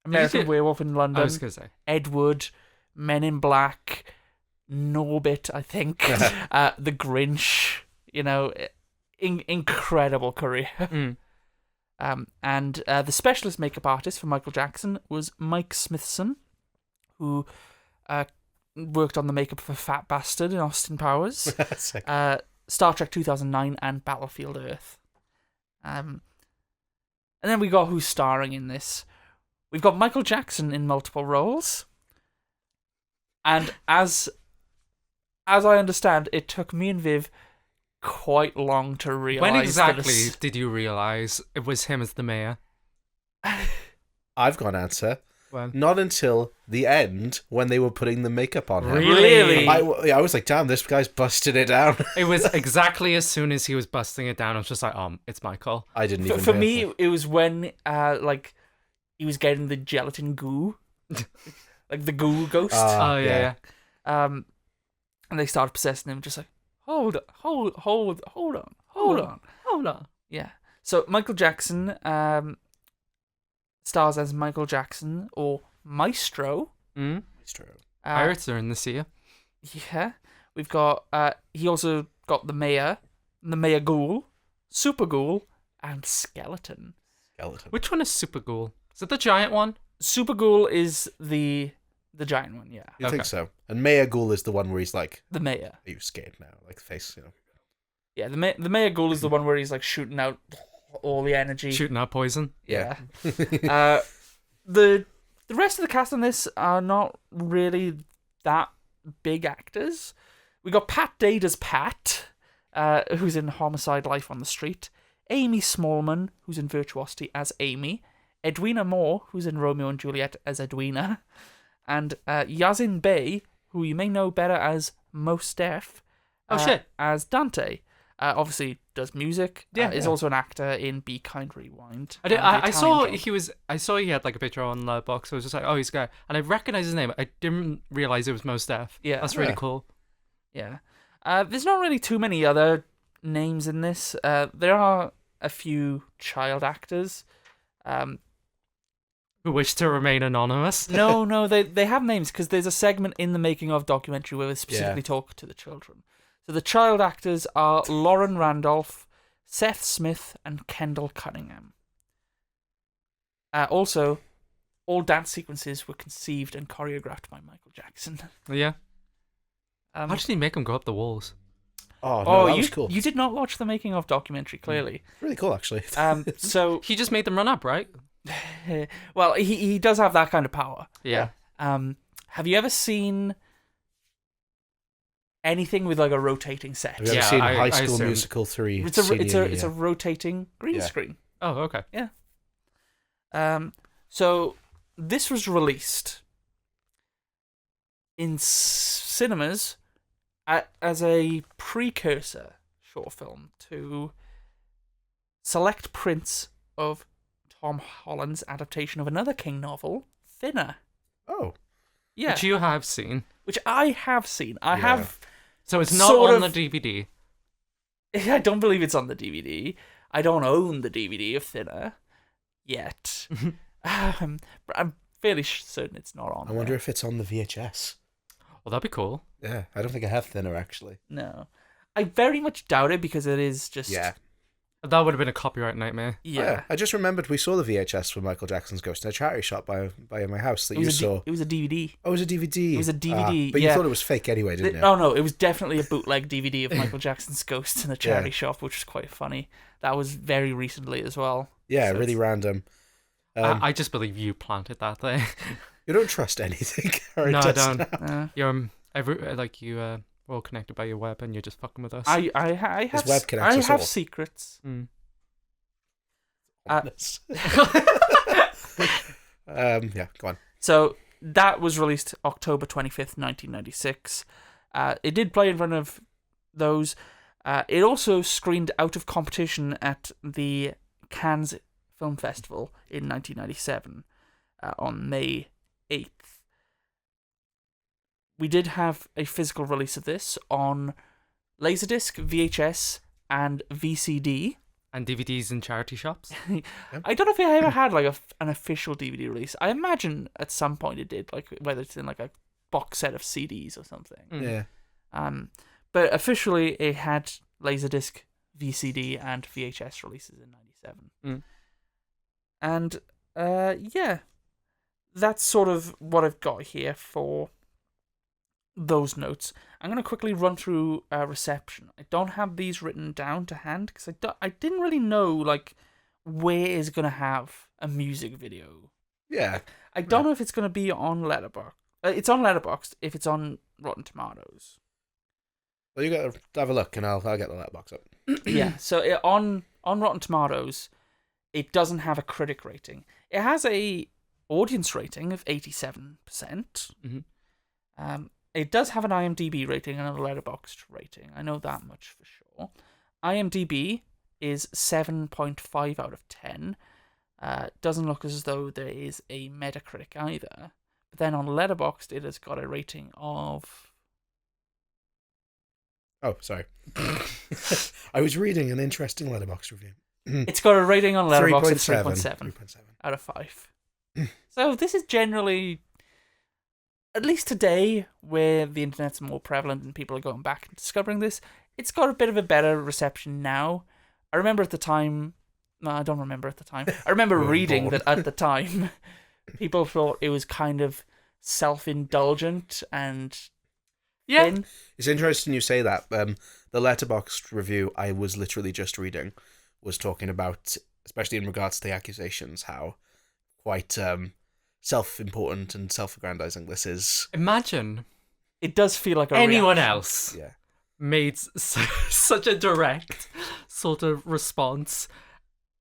American Werewolf in London. I was going to say. Ed Wood, Men in Black, Norbit, I think, The Grinch. You know, incredible career. Mm. And the specialist makeup artist for Michael Jackson was Mike Smithson, who worked on the makeup for Fat Bastard in Austin Powers, Sick. Star Trek 2009, and Battlefield Earth. And then we got who's starring in this. We've got Michael Jackson in multiple roles. And as I understand, it took me and Viv quite long to realise. When exactly did you realise it was him as the mayor? I've got an answer. When? Not until the end when they were putting the makeup on him. Really? I was like, damn, this guy's busted it down. It was exactly as soon as he was busting it down. I was just like, it's Michael. I didn't even For know. me, it was when he was getting the gelatin goo, like the goo ghost. Oh yeah. And they started possessing him, just like, hold on. Yeah. So Michael Jackson stars as Michael Jackson, or Maestro. Mm? It's true. Pirates are in the sea. Yeah. We've got, he also got the Mayor Ghoul, Super Ghoul, and Skeleton. Skeleton. Which one is Super Ghoul? Is it the giant one? Super Ghoul is the giant one, yeah. You Okay. think so? And Maya Ghoul is the one where he's like, The Mayor. are you scared now? Like the face, you know. Yeah, the Mayor Ghoul is the one where he's like shooting out all the energy. Shooting out poison. Yeah. The rest of the cast on this are not really that big actors. We got Pat Dade as Pat, who's in Homicide: Life on the Street. Amy Smallman, who's in Virtuosity as Amy. Edwina Moore, who's in Romeo and Juliet as Edwina. And Yazin Bey, who you may know better as Mos Def, Oh, shit. as Dante. Obviously does music. Yeah, Is yeah. also an actor in Be Kind Rewind. I, did, and The I saw Italian Job. I saw he had like a picture on Letterboxd. So I was just like, oh, he's a guy, and I recognized his name. I didn't realize it was Mos Def. Yeah. That's really Yeah. cool. Yeah. There's not really too many other names in this. There are a few child actors. Who wish to remain anonymous. No, they have names because there's a segment in the making of documentary where they specifically talk to the children. So the child actors are Lauren Randolph, Seth Smith, and Kendall Cunningham. Also, all dance sequences were conceived and choreographed by Michael Jackson. Yeah. Um, How did he make him go up the walls? Oh, no, that you was cool. you did not watch the making of documentary, clearly. Really cool, actually. So, He just made them run up, right? well, he does have that kind of power. Yeah. Have you ever seen anything with like a rotating set? Have you ever Yeah, seen I High School assumed. Musical 3? It's a senior year? rotating green Yeah. screen. Oh, okay. So this was released in cinemas as a precursor short film to select prints of Tom Holland's adaptation of another King novel, Thinner. Oh, Yeah, Which you have seen. which I have seen. I Yeah. have. So it's not Sort on of- the DVD. I don't believe it's on the DVD. I don't own the DVD of Thinner yet. But I'm fairly certain it's not on. I wonder there. if it's on the VHS. Well, that'd be cool. Yeah, I don't think I have Thinner, actually. No, I very much doubt it because it is just. Yeah. That would have been a copyright nightmare. Yeah. I just remembered we saw the VHS for Michael Jackson's Ghost in a charity shop by my house that It you was, saw. it was a DVD. Oh, it was a DVD. It was a DVD, But you yeah. thought it was fake anyway, didn't you? Oh no, it was definitely a bootleg DVD of Michael Jackson's Ghost in a charity shop, which was quite funny. That was very recently as well. Yeah, So really it's- random. I just believe you planted that there. You don't trust anything. Karen No, I does don't. now. You're we're all connected by your web, and you're just fucking with us. I have His web connects I us have all. secrets. Mm. Honest. Yeah, go on. So that was released October 25th, 1996. It did play in front of those. It also screened out of competition at the Cannes Film Festival in 1997 on May 8th. We did have a physical release of this on Laserdisc, VHS, and VCD. And DVDs in charity shops. I don't know if it ever had like an official DVD release. I imagine at some point it did, like whether it's in like a box set of CDs or something. Mm. Yeah. But officially it had Laserdisc, VCD, and VHS releases in 97. Mm. And yeah, that's sort of what I've got here for those notes. I'm going to quickly run through reception. I don't have these written down to hand because I didn't really know like where is going to have a music video. Yeah. I don't know if it's going to be on Letterboxd. It's on Letterboxd if it's on Rotten Tomatoes. Well, you got to have a look, and I'll get the letterbox up. Yeah, so on Rotten Tomatoes, it doesn't have a critic rating. It has a audience rating of 87%. Mhm. It does have an IMDb rating and a Letterboxd rating. I know that much for sure. IMDb is 7.5 out of 10. Doesn't look as though there is a Metacritic either. But then on Letterboxd, it has got a rating of... Oh, sorry. I was reading an interesting letterbox review. It's got a rating on Letterboxd of 3.7. 3.7 out of 5. So this is generally, at least today, where the internet's more prevalent and people are going back and discovering this, it's got a bit of a better reception now. I remember at the time... No, I don't remember at the time. I remember We were reading born. that at the time, people thought it was kind of self-indulgent and... Yeah. thin. It's interesting you say that. The letterbox review I was literally just reading was talking about, especially in regards to the accusations, how quite self-important and self-aggrandizing this is. Imagine It does feel like a anyone reaction. else Yeah. made such a direct sort of response,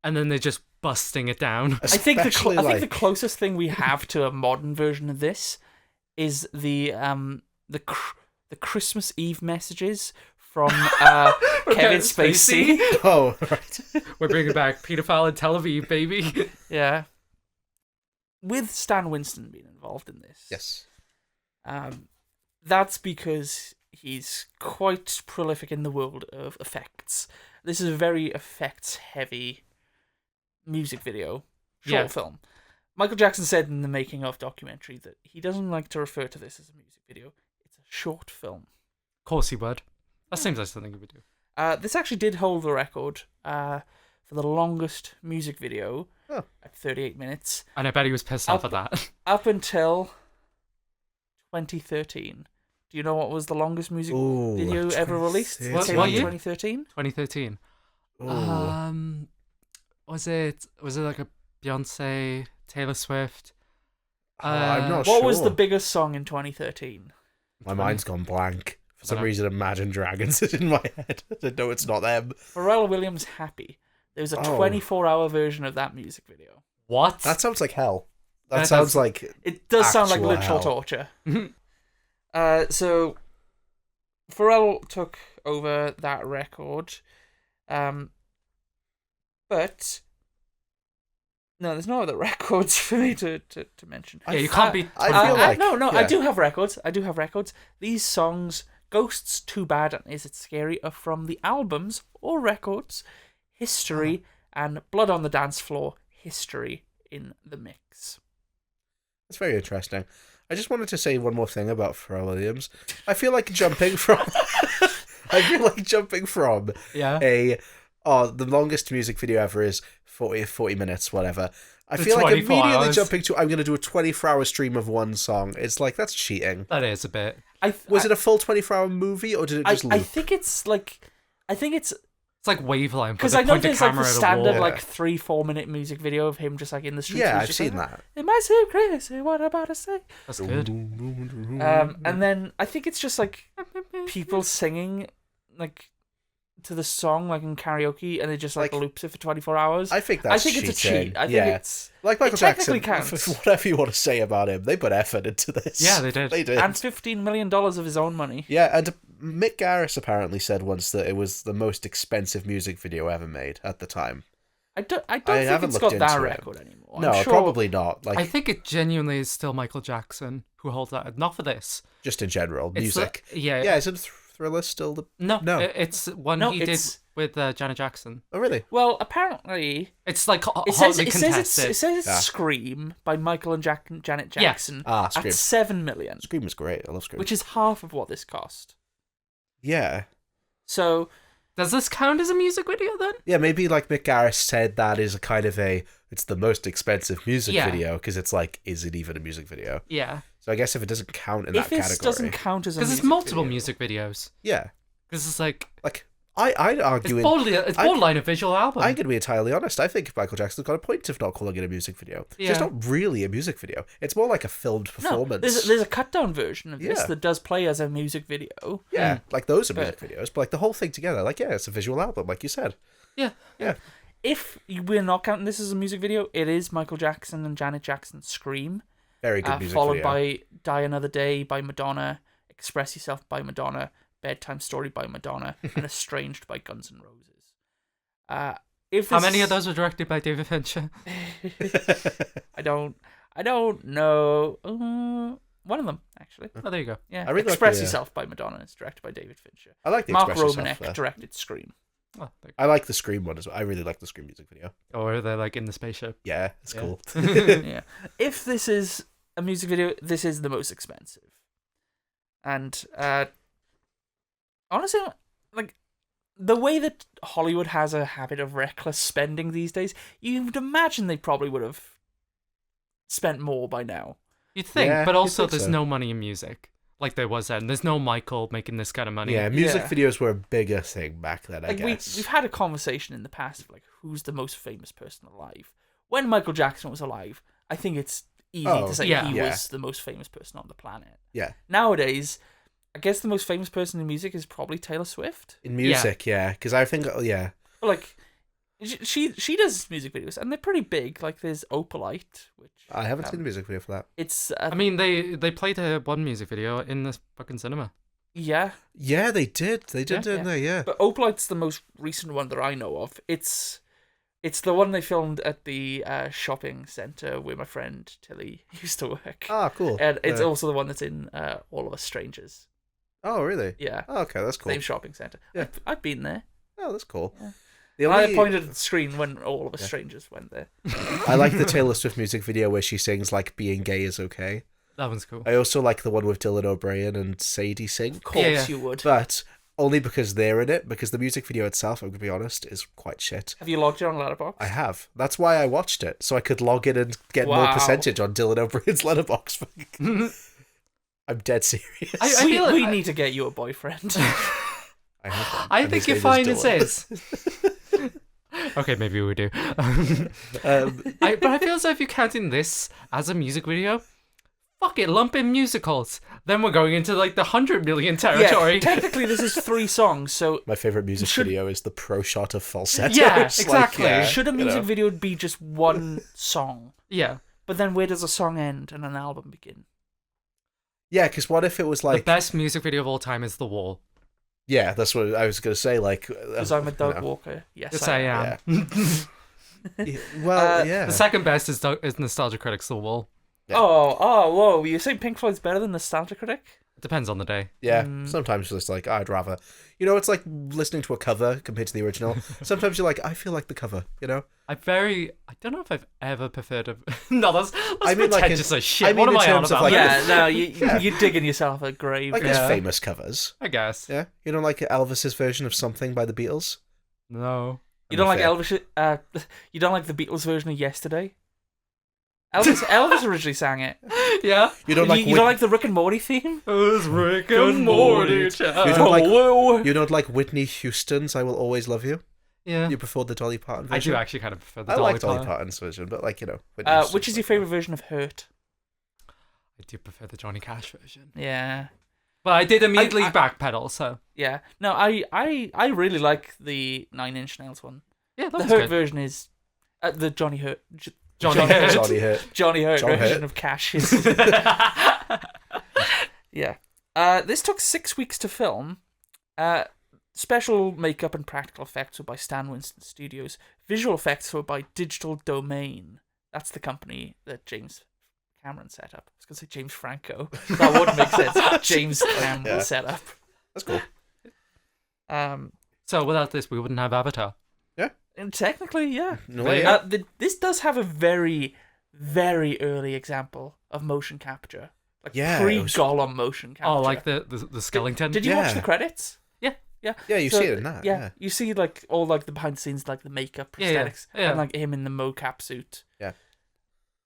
and then they're just busting it down. I think Especially, I think the like- closest thing we have to a modern version of this is the Christmas Eve messages from Kevin Spacey. Oh, right. We're bringing back pedophile in Tel Aviv, baby. Yeah. With Stan Winston being involved in this. Yes. That's because he's quite prolific in the world of effects. This is a very effects-heavy music video, short film. Michael Jackson said in the making of documentary that he doesn't like to refer to this as a music video. It's a short film. Of course he would. That seems like something he would do. This actually did hold the record for the longest music video at 38 minutes. And I bet he was pissed off at that. Up until 2013. Do you know what was the longest music video ever released? What year? 2013? 2013. Ooh. Was it like a Beyonce, Taylor Swift? I'm not sure. What was the biggest song in 2013? My mind's gone blank. For some reason, Imagine Dragons is in my head. I know it's not them. Pharrell Williams' Happy. There was a 24-hour version of that music video. What? That sounds like hell. That sounds like... It does sound like actual literal hell. torture. So, Pharrell took over that record. But... No, there's no other records for me to mention. Yeah, you can't be... I feel like... No, yeah. I do have records. These songs, Ghosts, Too Bad, and Is It Scary, are from the albums or records History and Blood on the Dance Floor, History in the Mix. That's very interesting. I just wanted to say one more thing about Pharrell Williams. I feel like jumping from... Yeah. the longest music video ever is 40 minutes, whatever. I feel like 24 immediately hours. jumping to, I'm going to do a 24-hour stream of one song. It's like, that's cheating. That is a bit. Was it a full 24-hour movie, or did it just loop? I think it's like... It's like Waveline. Because I know there's like the at a standard wall. like 3-4 minute music video of him just like in the streets. Yeah, and I've just seen like, that. It might seem crazy, what I'm about to say? That's good. And then I think it's just like people singing like to the song like in karaoke, and it just like loops it for 24 hours. I think that's it's a cheating. cheat. I think Yeah. it's Like Michael it technically Jackson, counts. whatever you want to say about him, they put effort into this. Yeah, they did. They did. And $15 million of his own money. Yeah, and Mick Garris apparently said once that it was the most expensive music video ever made at the time. I don't think haven't it's looked got that into it. record anymore. No, I'm sure, probably not. Like, I think it genuinely is still Michael Jackson who holds that. Not for this. just in general, It's music. yeah. Yeah, isn't Thriller still the... No. No. It's one No, he it's- did with Janet Jackson. Oh, really? Well, apparently It's like it says hotly contested. it says it's Yeah. Scream by Michael and Janet Jackson Ah, at Scream. $7 million, Scream was great. I love Scream. which is half of what this cost. Yeah. So Does this count as a music video then? Yeah, maybe like Mick Garris said that is a kind of it's the most expensive music Yeah. video, because it's like, is it even a music video? Yeah. So I guess if it doesn't count in that if this category... doesn't count as a Because music it's multiple video, music videos. Yeah. Because it's like Like, I'd argue... it's borderline a visual album. I'm going to be entirely honest. I think Michael Jackson's got a point of not calling it a music video. It's just Yeah. not really a music video. It's more like a filmed no, performance. there's a cut down version of this Yeah. that does play as a music video. Yeah, like those are music But- videos, but like the whole thing together, like, yeah, it's a visual album, like you said. yeah. Yeah. If we're not counting this as a music video, it is Michael Jackson and Janet Jackson's Scream, Very good music followed video. by Die Another Day by Madonna, Express Yourself by Madonna, Bedtime Story by Madonna, and Estranged by Guns N' Roses. If How this- many of those were directed by David Fincher? I don't know. One of them actually. Oh, there you go. Yeah, I really like Express the, Yourself by Madonna is directed by David Fincher. I like the Mark Express Yourself, Romanek directed Scream. Oh, there you I like the Scream one as well. I really like the Scream music video. go. Or they're like in the spaceship. Yeah, it's Yeah. cool. Yeah. If this is a music video, this is the most expensive. And honestly, like the way that Hollywood has a habit of reckless spending these days, you'd imagine they probably would have spent more by now. You'd think, Yeah, but you'd also think there's so. no money in music. Like there was then. There's no Michael making this kind of money. Yeah, music Yeah. videos were a bigger thing back then, I Like guess. we've had a conversation in the past of like who's the most famous person alive. When Michael Jackson was alive, I think it's easy Oh, to say yeah. he Yeah. was the most famous person on the planet. Yeah. Nowadays, I guess the most famous person in music is probably Taylor Swift. In music, yeah, because I think, yeah. But like, she does music videos and they're pretty big. Like there's Opalite, which I haven't seen the music video for that. it's I mean, they played one music video in this fucking cinema. Yeah, Yeah, they did. They did, didn't they? Yeah. but Opalite's the most recent one that I know of. It's the one they filmed at the shopping centre where my friend Tilly used to work. Ah, cool. And it's Yeah. also the one that's in All of Us Strangers. Oh, really? Yeah, Oh, okay, that's cool. same shopping centre. Yeah. I've been there. Oh, that's cool. Yeah. The I only, pointed at the screen when All of Us Strangers went there. I like the Taylor Swift music video where she sings like "Being Gay is Okay." That one's cool. I also like the one with Dylan O'Brien and Sadie sing, Of course Yeah. you would. but only because they're in it. Because the music video itself, I'm gonna be honest, is quite shit. Have you logged it on Letterboxd? I have. That's why I watched it, so I could log in and get more Wow. percentage on Dylan O'Brien's letterbox. I'm dead serious. I we feel like- we need to get you a boyfriend. I have one, I and think his you're name fine is as Dylan. is. Okay, maybe we do. Um, But I feel as though if you're counting this as a music video, fuck it, lump in musicals. Then we're going into like the 100 million territory. Yeah, technically this is 3 songs, so my favorite music Should- video is the pro shot of falsetto. Yeah, It's exactly. should a you music know. video be just one song? Yeah. But then where does a song end and an album begin? Yeah, because what if it was The like, best music video of all time is The Wall. yeah, that's what I was gonna say. Like, Because I'm a dog no. walker. Yes, Yes, I am. Yeah, well, Uh, yeah. The second best is Nostalgia Critic's The Wall. Yeah. Oh, whoa! You saying Pink Floyd's better than Nostalgia Critic? It depends on the day. Yeah, Mm. sometimes it's like I'd rather, it's like listening to a cover compared to the original. Sometimes you're like, I feel like the cover, I don't know if I've ever preferred a. No, that's I mean, like, pretentious as shit. I mean, What am in I on terms of, about? like, Yeah, no, Yeah. you're digging yourself a grave. Like there. there's famous covers. I guess. Yeah, like Elvis's version of Something by the Beatles. No. You don't like Fair. Elvis? You don't like the Beatles version of Yesterday? Elvis originally sang it. Yeah. You don't like you don't like the Rick and Morty theme? It was Rick and Morty. You don't like- Whoa. you don't like Whitney Houston's "I Will Always Love You." Yeah. You prefer the Dolly Parton I version. do actually kind of prefer the I Dolly like Dolly Parton. Parton's version, but Whitney Which Houston's is your like- favorite version of Hurt? I do prefer the Johnny Cash version. Yeah. But I did immediately I- backpedal, so. Yeah. No, I really like the Nine Inch Nails one. Yeah, that The was Hurt good. version is the Johnny Hurt. Johnny Hurt. Johnny Hurt. Johnny Hurt John version Hurt. of Cash is. Yeah. This took 6 weeks to film. Special makeup and practical effects were by Stan Winston Studios. Visual effects were by Digital Domain. That's the company that James Cameron set up. I was going to say James Franco. That wouldn't make sense. James Cameron Yeah. set up. That's cool. So without this, we wouldn't have Avatar. And technically, yeah. No There way. you go. This does have a very, very early example of motion capture. Like Yeah, it was- pre-Gollum motion capture. Oh, like the Skellington? Did you watch Yeah. the credits? Yeah. Yeah. Yeah, you So, see it in that. Yeah. You see like all like the behind the scenes, like the makeup, Yeah, yeah, prosthetics, yeah. and like him in the mocap suit. Yeah.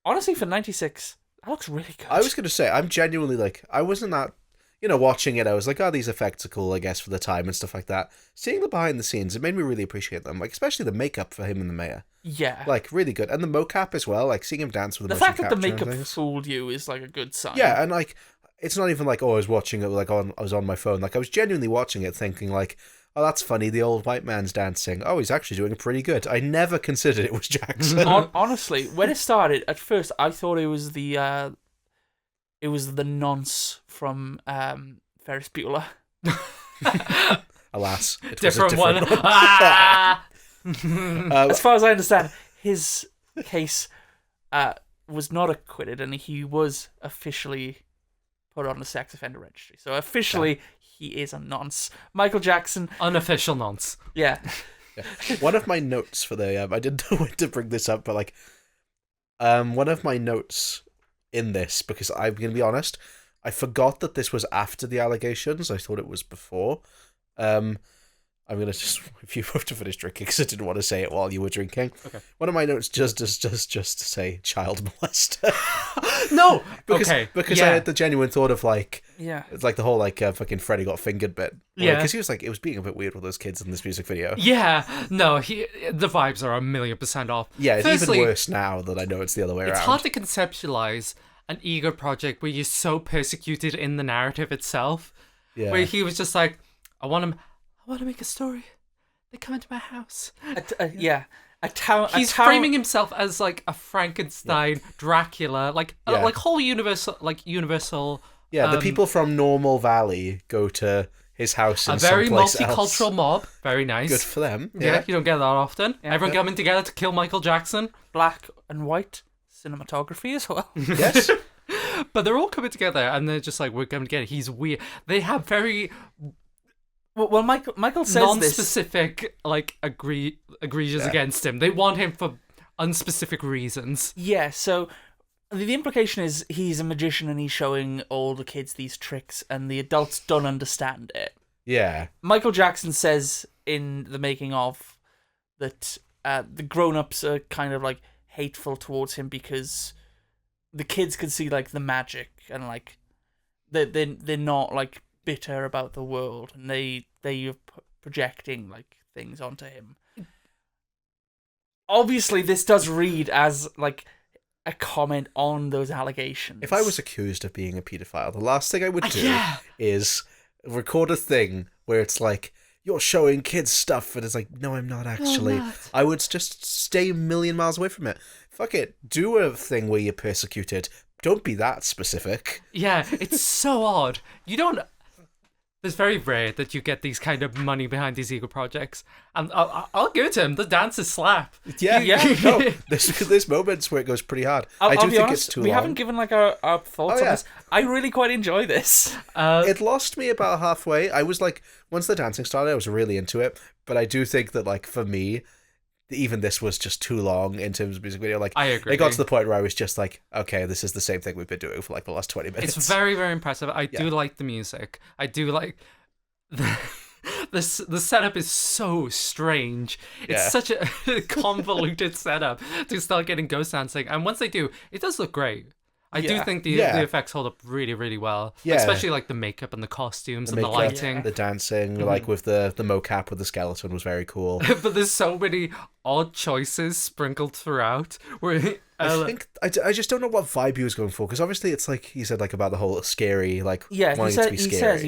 Honestly, for '96, that looks really good. I was gonna say, I'm genuinely like, I wasn't that, watching it. I was like, oh, these effects are cool, I guess, for the time and stuff like that. Seeing the behind the scenes, it made me really appreciate them. Like, especially the makeup for him and the mayor, Yeah. like really good, and the mocap as well. Like seeing him dance with the the motion fact that the capture and makeup things. fooled you is like a good sign. Yeah, and like, it's not even like, oh, I was watching it like I was on my phone. Like I was genuinely watching it, thinking like, oh, that's funny. The old white man's dancing. Oh, he's actually doing pretty good. I never considered it was Jackson. Honestly, when it started, at first I thought it was the nonce from Ferris Bueller. Alas, it was a different one. one. Ah! As far as I understand, his case was not acquitted, and he was officially put on the sex offender registry. So officially, he is a nonce. Michael Jackson, Unofficial nonce. yeah. One of my notes for the I didn't know when to bring this up, but like, one of my notes in this, because I'm gonna be honest, I forgot that this was after the allegations. I thought it was before. I'm gonna just if you have to finish drinking because I didn't want to say it while you were drinking. Okay. One of my notes just to say child molester. No! because okay. because yeah. I had the genuine thought of like. Yeah. It's like the whole like fucking Freddie got fingered bit. Yeah. Because he was like, it was being a bit weird with those kids in this music video. Yeah, no, the vibes are 1,000,000% off. Yeah, it's Firstly, even worse now that I know it's the other way It's around. hard to conceptualize an ego project where you're so persecuted in the narrative itself. Yeah. Where he was just like, I want to make a story. They come into my house. Yeah. He's framing himself as like a Frankenstein, Dracula, like Yeah. like whole universal Yeah, the people from Normal Valley go to his house in A very someplace multicultural else. mob. Very nice. Good for them. Yeah, you don't get that often. Yeah. Everyone coming together to kill Michael Jackson. Black and white cinematography as well. Yes. But they're all coming together and they're just like, we're coming together. He's weird. They have very Well, Michael says this. non-specific, like, egregious against him. They want him for unspecific reasons. Yeah, so the implication is he's a magician and he's showing all the kids these tricks and the adults don't understand it. Yeah. Michael Jackson says in the making of that the grown-ups are kind of like hateful towards him because the kids can see like the magic and like they're not like bitter about the world and they are projecting like things onto him. Obviously, this does read as like a comment on those allegations. If I was accused of being a paedophile, the last thing I would do is record a thing where it's like, you're showing kids stuff, and it's like, no, I'm not actually. I would just stay a million miles away from it. Fuck it. Do a thing where you're persecuted. Don't be that specific. Yeah, it's so odd. You don't... It's very rare that you get these kind of money behind these ego projects. And I'll give it to him. The dances slap. Yeah. Yeah. No, there's moments where it goes pretty hard. I'll I do be think honest, it's too we long. haven't given like our thoughts on yeah. this. I really quite enjoy this. It lost me about halfway. I was like, once the dancing started, I was really into it. But I do think that, like, for me, even this was just too long in terms of music video. Like, I agree. It got to the point where I was just like, okay, this is the same thing we've been doing for like the last 20 minutes. It's very, very impressive. I do like the music. I do like... The setup is so strange. It's such a convoluted setup to start getting ghost dancing. And once they do, it does look great. I do think the effects hold up really, really well. Yeah. Especially like the makeup and the costumes and the makeup, lighting. the dancing, like with the mocap with the skeleton was very cool. But there's so many odd choices sprinkled throughout. Where I think I just don't know what vibe he was going for, because obviously it's like he said, like, about the whole scary, like, wanting it to be he scary. says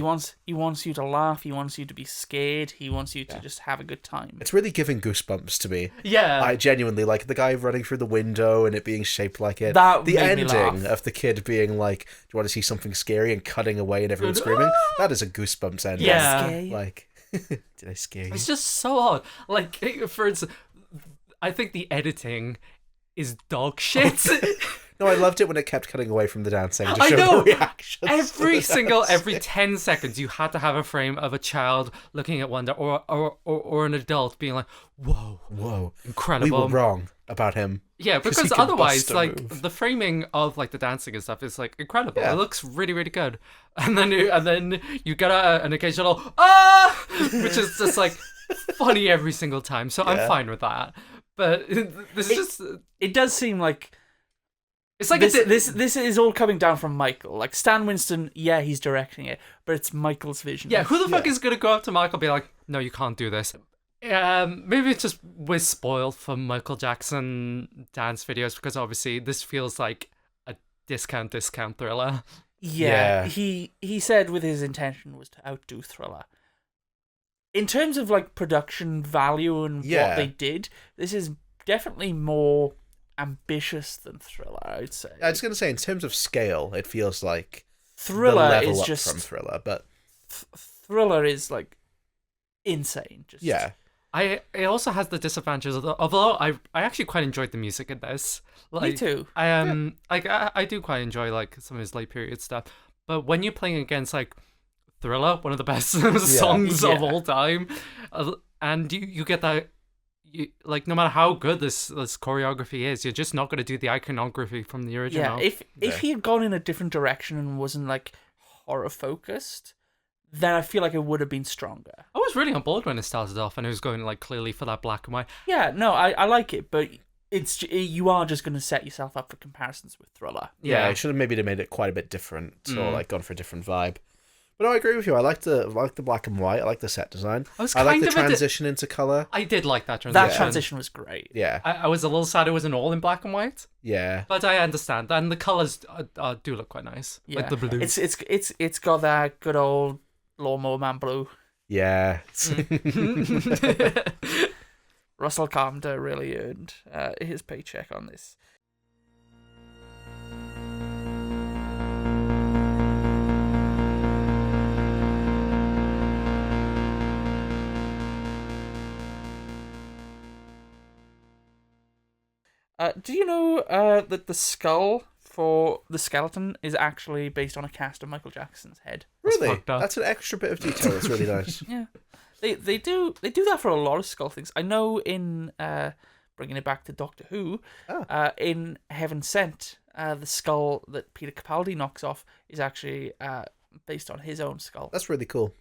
he wants you to laugh, he wants you to be scared, he wants you to just have a good time. It's really giving goosebumps to me. yeah, I genuinely like the guy running through the window and it being shaped like it. That the made me ending laugh. of the kid being like, "Do you want to see something scary?" and cutting away and everyone screaming. That is a goosebumps ending. Yeah. Scare you? Like, did I scare you? it's just so odd. Like, for instance, I think the editing is dog shit. No, I loved it when it kept cutting away from the dancing to I show know. the reactions. Every 10 seconds you had to have a frame of a child looking at Wonder or an adult being like, whoa, Whoa, incredible. we were wrong about him. Yeah, 'Cause because he can otherwise, bust a like, move. the framing of like the dancing and stuff is like incredible. Yeah. It looks really, really good. And then you get an occasional which is just like funny every single time. So I'm fine with that. But this is just... It does seem like It's like this is all coming down from Michael. Like, Stan Winston, yeah, he's directing it, but it's Michael's vision. Yeah, who the fuck is going to go up to Michael and be like, no, you can't do this? Maybe it's just we're spoiled for Michael Jackson dance videos, because obviously this feels like a discount Thriller. Yeah, Yeah. he said with his intention was to outdo Thriller. In terms of like production value and what they did, this is definitely more ambitious than Thriller, I'd say. I was going to say, in terms of scale, it feels like Thriller the level is up just from Thriller, but Thriller is like insane. Just It also has the disadvantages of although I actually quite enjoyed the music in this. Like, me too. I do quite enjoy like some of his late period stuff. But when you're playing against like Thriller, one of the best songs of all time, and you get that, like, no matter how good this choreography is, you're just not going to do the iconography from the original. Yeah, if he had gone in a different direction and wasn't like horror focused, then I feel like it would have been stronger. I was really on board when it started off, and it was going like clearly for that black and white. Yeah, no, I like it, but you are just going to set yourself up for comparisons with Thriller. yeah, I should have maybe made it quite a bit different, or like gone for a different vibe. But no, I agree with you. I like the black and white. I like the set design. I like the transition into color. I did like that transition. That transition was great. Yeah, I was a little sad it wasn't all in black and white, yeah. but I understand, and the colors do look quite nice. Yeah, Like the blue. It's got that good old Lawnmower Man blue. Yeah. Russell Carpenter really earned his paycheck on this. Do you know that the skull for the skeleton is actually based on a cast of Michael Jackson's head? Really? fucked up. That's an extra bit of detail. That's really nice. Yeah, they do that for a lot of skull things. I know in bringing it back to Doctor Who, in Heaven Sent, the skull that Peter Capaldi knocks off is actually based on his own skull. That's really cool.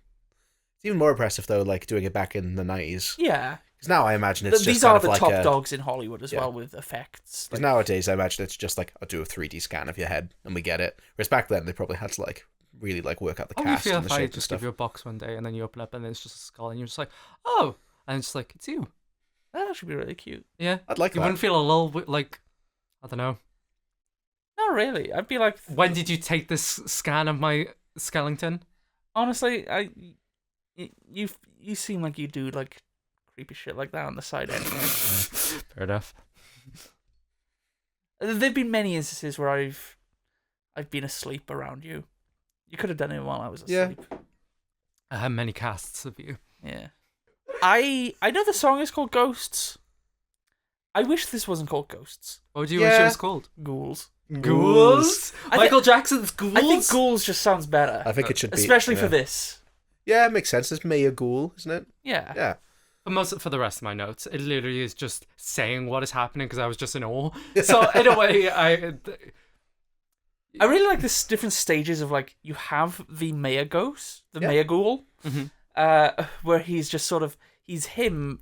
It's even more impressive though, like doing it back in the 90s. Yeah, Because now I imagine it's just these kind are of the like top dogs in Hollywood as Yeah. well with effects. Because nowadays I imagine it's just like I'll do a 3D scan of your head and we get it. Whereas back then they probably had to like really like work out the How would you cast feel and the if I shape and just stuff. give you a box one day and then you open up and it's just a skull and you're just like, oh, and it's like, it's you. That should be really cute. Yeah. I'd like You that. wouldn't feel a little bit like, I don't know. Not really. I'd be like, When did you take this scan of my skeleton? honestly, you seem like you do like creepy shit like that on the side anyway. Fair enough. There've been many instances where I've been asleep around you. You could have done it while I was Yeah. asleep. I have many casts of you. Yeah. I know the song is called Ghosts. I wish this wasn't called Ghosts. What would you wish it Yeah. was called? Ghouls. Ghouls? I Michael Jackson's Ghouls? I think Ghouls just sounds better. I think it should be. Especially yeah. for this. Yeah, it makes sense. It's Maya Ghoul, isn't it? Yeah. Yeah. For the rest of my notes, it literally is just saying what is happening because I was just in awe. So in a way, I really like this different stages of like you have the Maya Ghost, the Yeah. Maya Ghoul, Mhm. where he's just sort of he's him,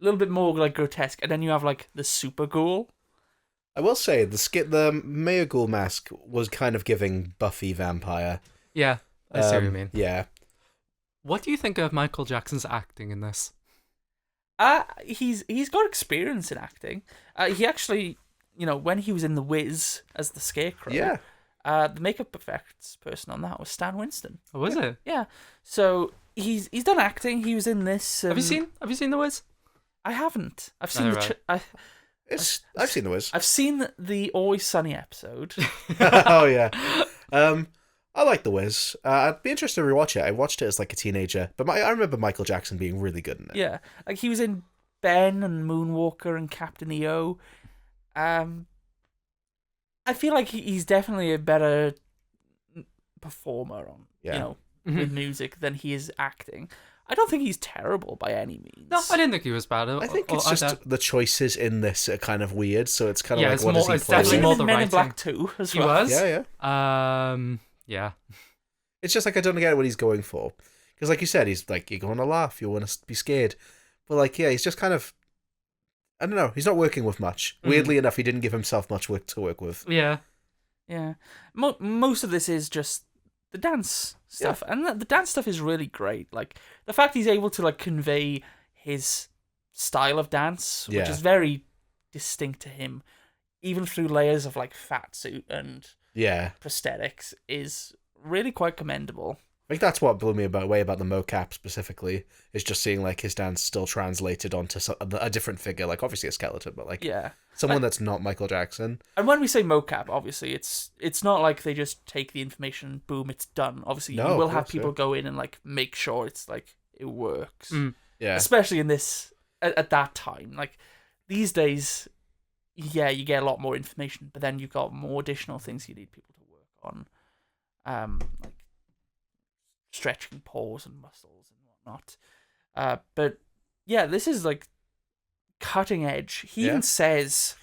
a little bit more like grotesque, and then you have like the Super Ghoul. I will say the Maya Ghoul mask was kind of giving Buffy vampire. yeah, I see what you mean. Yeah. What do you think of Michael Jackson's acting in this? He's got experience in acting. He actually, when he was in The Wiz as the Scarecrow, Yeah. the makeup effects person on that was Stan Winston. Oh, was it? Yeah, so he's done acting. He was in this. Have you seen The Wiz? I haven't. I've seen Oh, the. right. I've seen the Wiz. I've seen the Always Sunny episode. Oh yeah. I like the Wiz. I'd be interested to rewatch it. I watched it as like a teenager, but I remember Michael Jackson being really good in it. Yeah, like he was in Ben and Moonwalker and Captain EO. I feel like he's definitely a better performer on Yeah. with music than he is acting. I don't think he's terrible by any means. No, I didn't think he was bad. I think it's just the choices in this are kind of weird, so it's kind of Yeah, like it's what more- does he it's play? I've seen him more in the Men in writing. Black 2 as He well. was? Yeah. Yeah. It's just like I don't get what he's going for. Because like you said, he's like, you want to laugh, you want to be scared. But like, yeah, he's just kind of, I don't know, he's not working with much. Weirdly enough, he didn't give himself much work to work with. Yeah. Yeah. Most of this is just the dance stuff. And the dance stuff is really great. Like, the fact he's able to, like, convey his style of dance, which Yeah. is very distinct to him, even through layers of, like, fat suit and Yeah. prosthetics, is really quite commendable. I think that's what blew me away about the mocap specifically, is just seeing like his dance still translated onto a different figure, like obviously a skeleton, but like Yeah. someone that's not Michael Jackson. And when we say mocap, obviously, it's not like they just take the information, boom, it's done. Obviously, No, you will of have course, people yeah. go in and, like, make sure it's, like, it works. Yeah. Especially in this, at that time. Like, these days, yeah, you get a lot more information, but then you've got more additional things you need people to work on. Like, stretching pores and muscles and whatnot. But, yeah, this is, like, cutting edge. He even says,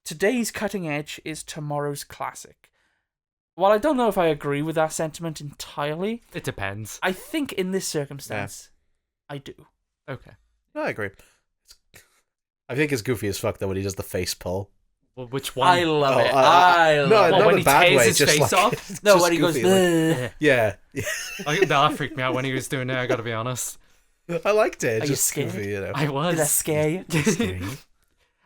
today's cutting edge is tomorrow's classic. While I don't know if I agree with that sentiment entirely, It depends. I think in this circumstance, I do. Okay. No, I agree. I think it's goofy as fuck though when he does the face pull. Well, which one? I love it. no, I love not it. in when a he bad tears way, his just face like, off? it's No, just when he goes, goofy, like- "Ugh." yeah. That freaked me out when he was doing it, I gotta be honest. I liked it. Are you Just scared? goofy, you know. I was. Did that scare you? Scary.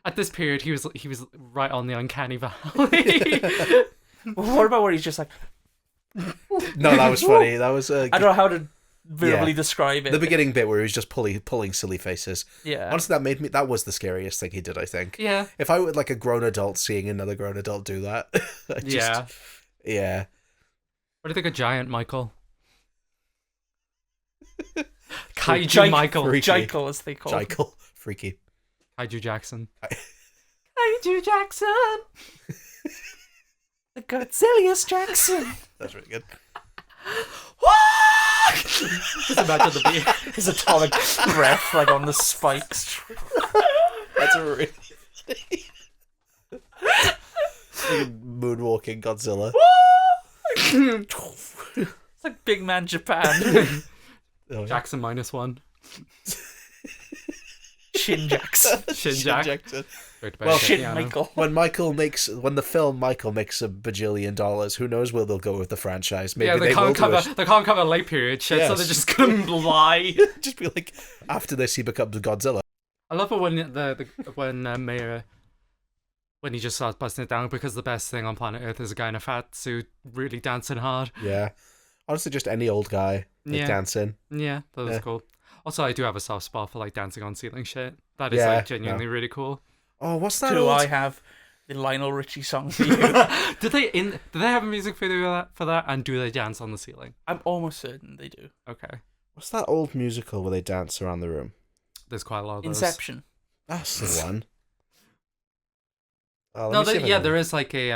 At this period, he was right on the uncanny valley. What about where he's just like, No, that was funny. That was I don't know how to verbally Yeah. describe it. the beginning bit where he was just pulling silly faces. Yeah. Honestly, that was the scariest thing he did, I think. Yeah. If I were like a grown adult seeing another grown adult do that, I just, Yeah. yeah. What do you think of Giant Michael? Kaiju Michael. Freaky. Jekyll, as they call him. Jekyll. Freaky. Kaiju Jackson. Kaiju you, Jackson. The Godzillius Jackson. That's really good. Just imagine the beat. His atomic breath, like on the spikes. That's a really moonwalking Godzilla. It's like Big Man Japan. Jackson -1. Shin Jackson. Shin Jack. Jackson. Well, Shin Michael. When the film Michael makes $1 bajillion, who knows where they'll go with the franchise? Maybe Yeah, they will can't cover. do it. They can't cover late period shit, so Yes. they're just gonna lie. Just be like, after this, he becomes Godzilla. I love it when Mayor, when he just starts busting it down, because the best thing on planet Earth is a guy in a fat suit really dancing hard. Yeah, honestly, just any old guy Yeah. dancing. Yeah, that was Yeah. cool. Also, I do have a soft spot for like dancing on ceiling shit. That is Yeah, like genuinely really cool. Oh, what's that? Do old... I have the Lionel Richie song for you? Did they have a music video for that? And do they dance on the ceiling? I'm almost certain they do. Okay, What's that old musical where they dance around the room? there's quite a lot of those. Inception. That's the one. Oh, let No, me see if I yeah, can- there is like a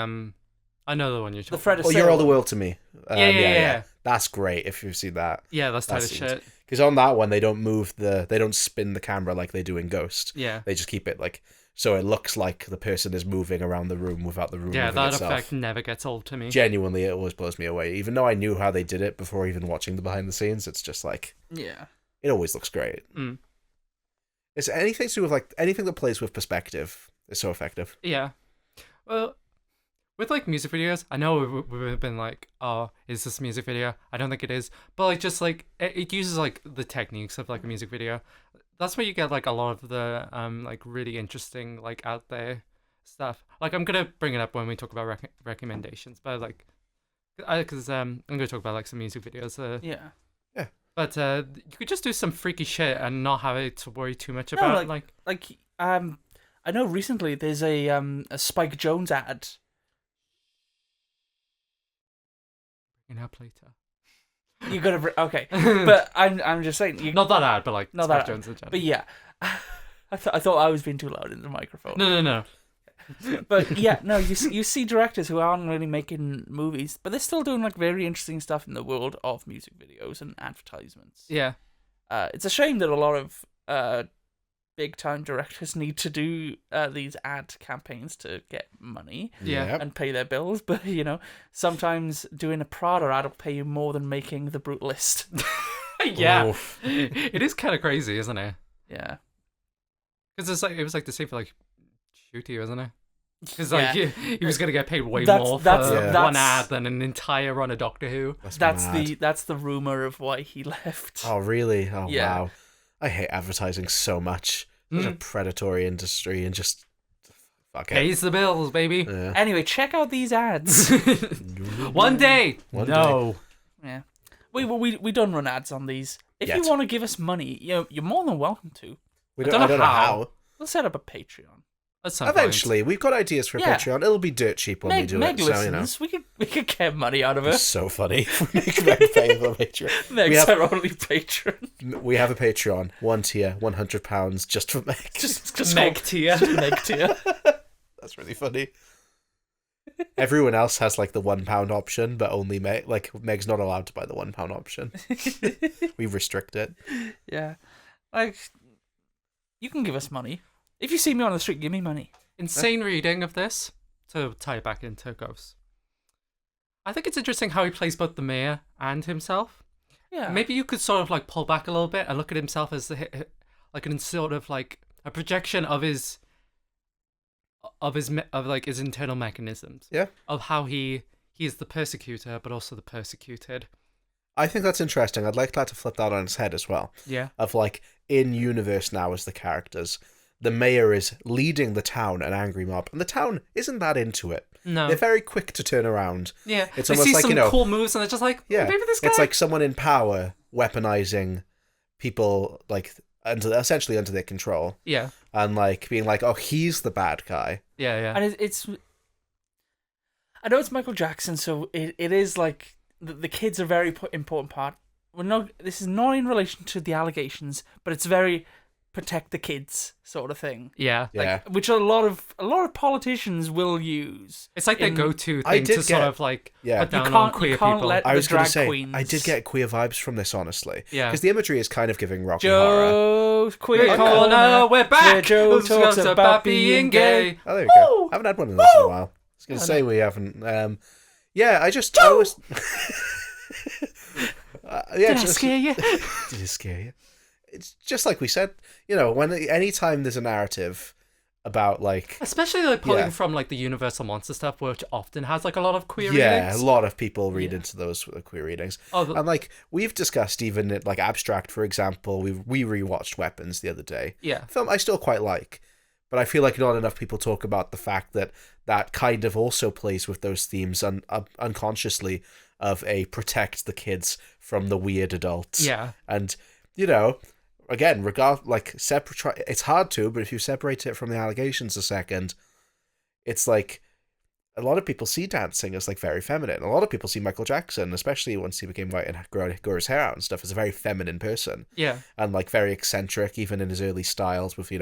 I know the one you're talking. The Fred Oh, You're Astaire All the one. World to Me. Yeah. That's great if you've seen that. Yeah, that's tight That as seems- shit. Because on that one, they don't spin the camera like they do in Ghost. Yeah. They just keep it like so it looks like the person is moving around the room without the room Yeah, moving that itself. effect never gets old to me. Genuinely, it always blows me away. Even though I knew how they did it before even watching the behind the scenes, it's just like Yeah. it always looks great. Mm. It's anything to do with like anything that plays with perspective is so effective. Yeah. Well, with like music videos, I know we've been like, oh, is this a music video? I don't think it is. But like, just like, it uses like the techniques of like a music video. That's where you get like a lot of the like really interesting like out there stuff. Like I'm gonna bring it up when we talk about recommendations, but like, because I'm gonna talk about like some music videos. Yeah. But you could just do some freaky shit and not have it to worry too much about. Like I know recently there's a Spike Jones ad. Bring it up later. You gotta okay, but I'm just saying you Not that ad, but like Not Spike that ad. Jonze in general. But yeah, I thought I was being too loud in the microphone. No. But yeah, no, you see directors who aren't really making movies, but they're still doing like very interesting stuff in the world of music videos and advertisements. Yeah. It's a shame that a lot of big time directors need to do these ad campaigns to get money Yeah. Yep. and pay their bills, but you know, sometimes doing a Prada ad will pay you more than making The Brutalist. Yeah. Oof. It is kind of crazy, isn't it? Yeah. Because it's like it was like the same for like Shooty, wasn't it? Because like Yeah. he was gonna get paid way That's- more for that's- one that's- ad than an entire run of Doctor Who. That's the rumor of why he left. Oh really? Oh Yeah. wow. I hate advertising so much. Such a predatory industry and just fuck it. Pays the bills, baby. Yeah. Anyway, check out these ads. One day. One no. Yeah, we don't run ads on these. If Yet. you want to give us money, you're more than welcome to. We I don't, don't I don't know know how. how. We'll set up a Patreon. At some point. Eventually, we've got ideas for Yeah. Patreon. It'll be dirt cheap when we Meg, do Meg it. So you know, listens. We could get money out of her. it's so funny. if we make Meg pay for Patreon. Meg's have- our only patron. We have a Patreon. One tier, £100 just for Meg. Just Meg tier. Meg tier. That's really funny. Everyone else has like the £1 option, but only Meg. Like Meg's not allowed to buy the £1 option. We restrict it. Yeah, like you can give us money. If you see me on the street, give me money. Insane reading of this to tie it back into Ghosts. I think it's interesting how he plays both the mayor and himself. Yeah, Maybe you could sort of like pull back a little bit and look at himself as like an sort of like a projection of his internal mechanisms. Yeah. Of how he is the persecutor, but also the persecuted. I think that's interesting. I'd like that to flip that on its head as well. Yeah. Of like in universe now as the characters, the mayor is leading the town, an angry mob, and the town isn't that into it. No. They're very quick to turn around. Yeah. It's They almost see like, some you know, cool moves and they're just like, Yeah, maybe this guy. it's like someone in power weaponizing people like essentially under their control, Yeah. and like being like, oh, he's the bad guy. Yeah. and it's. I know it's Michael Jackson, so it is like the kids are a very important part. This is not in relation to the allegations, but it's very protect the kids sort of thing. Yeah. Yeah. Which a lot of politicians will use. It's like their in- go-to I thing did to sort get- of like Yeah. put You down on can't- queer you can't people. let- I the was going to drag say, queens. I did get queer vibes from this, honestly. Yeah. Because the imagery is kind of giving Rocky Horror. Joe Queer Queer Corner, Corner, we're back! where Joe Who talks about being gay. Oh, there we go. I haven't had one of those in a while. I was going to say we haven't. Yeah, I was. Yeah, Did I scare you? Did it scare you? It's just like we said, anytime there's a narrative about like Especially like pulling Yeah. from like the Universal Monster stuff, which often has like a lot of queer yeah, readings. a lot of people read into those queer readings. Oh, And like we've discussed even like Abstract, for example, we rewatched Weapons the other day. yeah. Film I still quite like, but I feel like not enough people talk about the fact that that kind of also plays with those themes unconsciously of a protect the kids from the weird adults. Yeah. And again, it's hard to, but if you separate it from the allegations a second, it's like a lot of people see dancing as like very feminine. A lot of people see Michael Jackson, especially once he became white and grew his hair out and stuff, as a very feminine person Yeah. and like very eccentric, even in his early styles with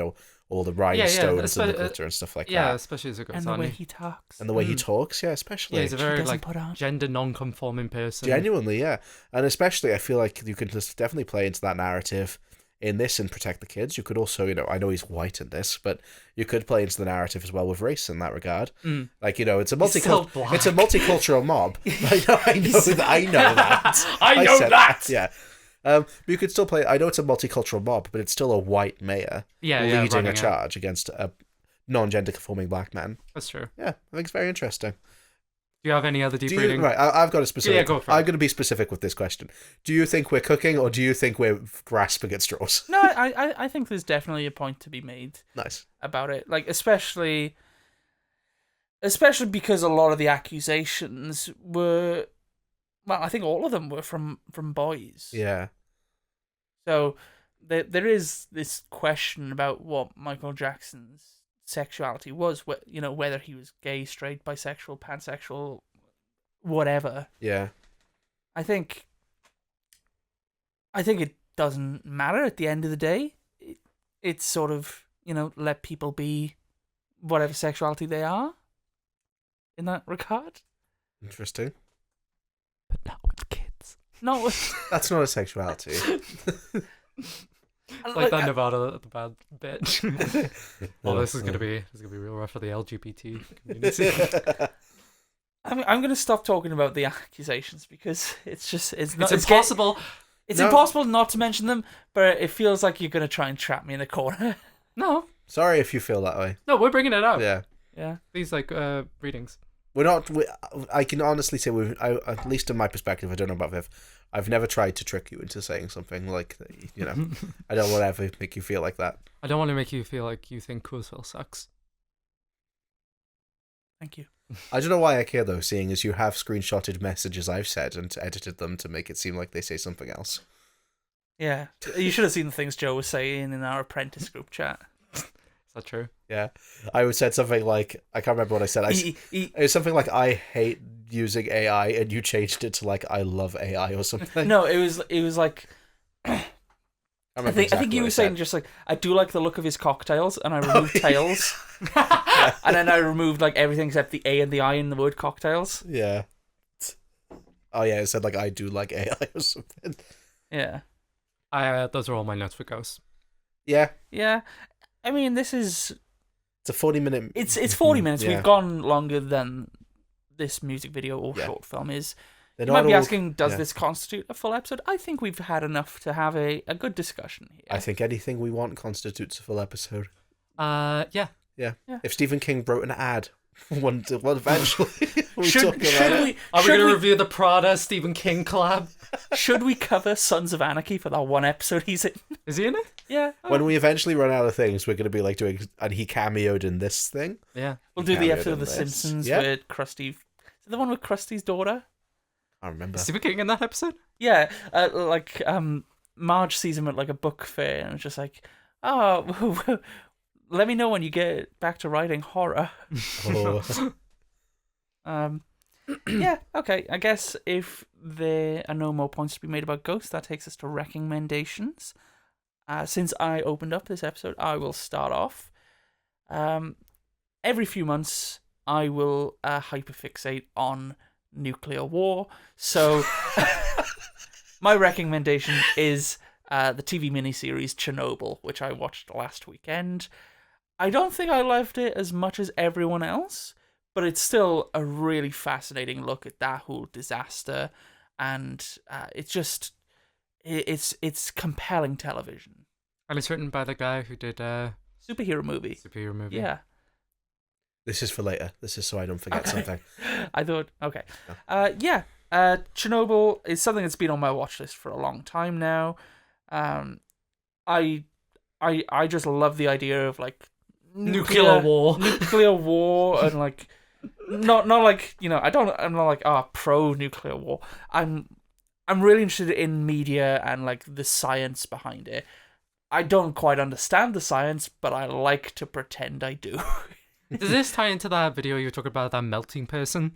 all the rhinestones and the glitter and stuff like Yeah, that. especially as it goes And the on. way he talks. And the way he talks, yeah, especially. Yeah, he's a very doesn't like put on. gender non-conforming person. Genuinely, yeah. And especially, I feel like you could just definitely play into that narrative in this and protect the kids. You could also, I know he's white in this, but you could play into the narrative as well with race in that regard. Mm. Like, it's a still black. it's a multicultural mob. I know that. I know said that. Yeah. But you could still play. I know it's a multicultural mob, but it's still a white mayor Yeah, leading running a it. charge against a non-gender conforming black man. That's true. Yeah, I think it's very interesting. Do you have any other deep Do you, reading? right, I've got a specific. Yeah, go for it. I'm going to be specific with this question. Do you think we're cooking, or do you think we're grasping at straws? No, I think there's definitely a point to be made Nice. about it. Like especially because a lot of the accusations were, well, I think all of them were from boys. Yeah. So there is this question about what Michael Jackson's sexuality was, whether he was gay, straight, bisexual, pansexual, whatever. Yeah. I think it doesn't matter at the end of the day. It's sort of, let people be whatever sexuality they are in that regard. Interesting. But not with kids. No, That's not a sexuality. Like that Nevada the bad bitch. Well, this is gonna be real rough for the LGBT community. I'm going to stop talking about the accusations because it's impossible. It's No. impossible not to mention them, but it feels like you're going to try and trap me in a corner. No, Sorry if you feel that way. no, we're bringing it up. Yeah. Yeah. These like readings. We're not. I can honestly say, at least in my perspective, I don't know about Viv. I've never tried to trick you into saying something like, I don't want to ever make you feel like that. I don't want to make you feel like you think Coolsville sucks. Thank you. I don't know why I care though, seeing as you have screenshotted messages I've said and edited them to make it seem like they say something else. Yeah. You should have seen the things Joe was saying in our apprentice group chat. Is that true? Yeah, I said something like, I can't remember what I said. It was something like, I hate using AI, and you changed it to like, I love AI or something. No, it was like I think you were saying just like, I do like the look of his cocktails, and I removed tails, and then I removed like everything except the A and the I in the word cocktails. Yeah. Oh yeah, it said like, I do like AI or something. Yeah. Those are all my notes for Ghosts. Yeah, Yeah. I mean, this is it's a 40-minute. it's 40 minutes. Yeah. We've gone longer than this music video or Yeah. short film is. They're You might not be all- asking, does yeah. this constitute a full episode? I think we've had enough to have a good discussion here. I think anything we want constitutes a full episode. Yeah. Yeah. Yeah. If Stephen King wrote an ad, one eventually we should talk about it. Are we should gonna we, review the Prada Stephen King collab? should we cover Sons of Anarchy for that one episode he's in? Is he in it? Yeah. When we eventually run out of things, we're going to be like doing, and he cameoed in this thing. Yeah. We'll do the cameoed episode of in The this. Simpsons Yeah. with Krusty. Is it the one with Krusty's daughter? I remember. Is Stephen King in that episode? Yeah. Marge sees him at like a book fair and it's just like, oh, let me know when you get back to writing horror. Oh. Yeah, okay. I guess if there are no more points to be made about Ghost, that takes us to recommendations. since I opened up this episode, I will start off. Every few months, I will hyperfixate on nuclear war. So, my recommendation is the TV miniseries Chernobyl, which I watched last weekend. I don't think I loved it as much as everyone else, but it's still a really fascinating look at that whole disaster, and it's compelling television. And it's written by the guy who did Superhero movie. Yeah. This is for later. This is so I don't forget something. I thought, okay. Chernobyl is something that's been on my watch list for a long time now. I just love the idea of like nuclear war, and like not like, you know, I'm not like pro nuclear war. I'm really interested in media and like the science behind it. I don't quite understand the science, but I like to pretend I do. Does this tie into that video you were talking about, that melting person?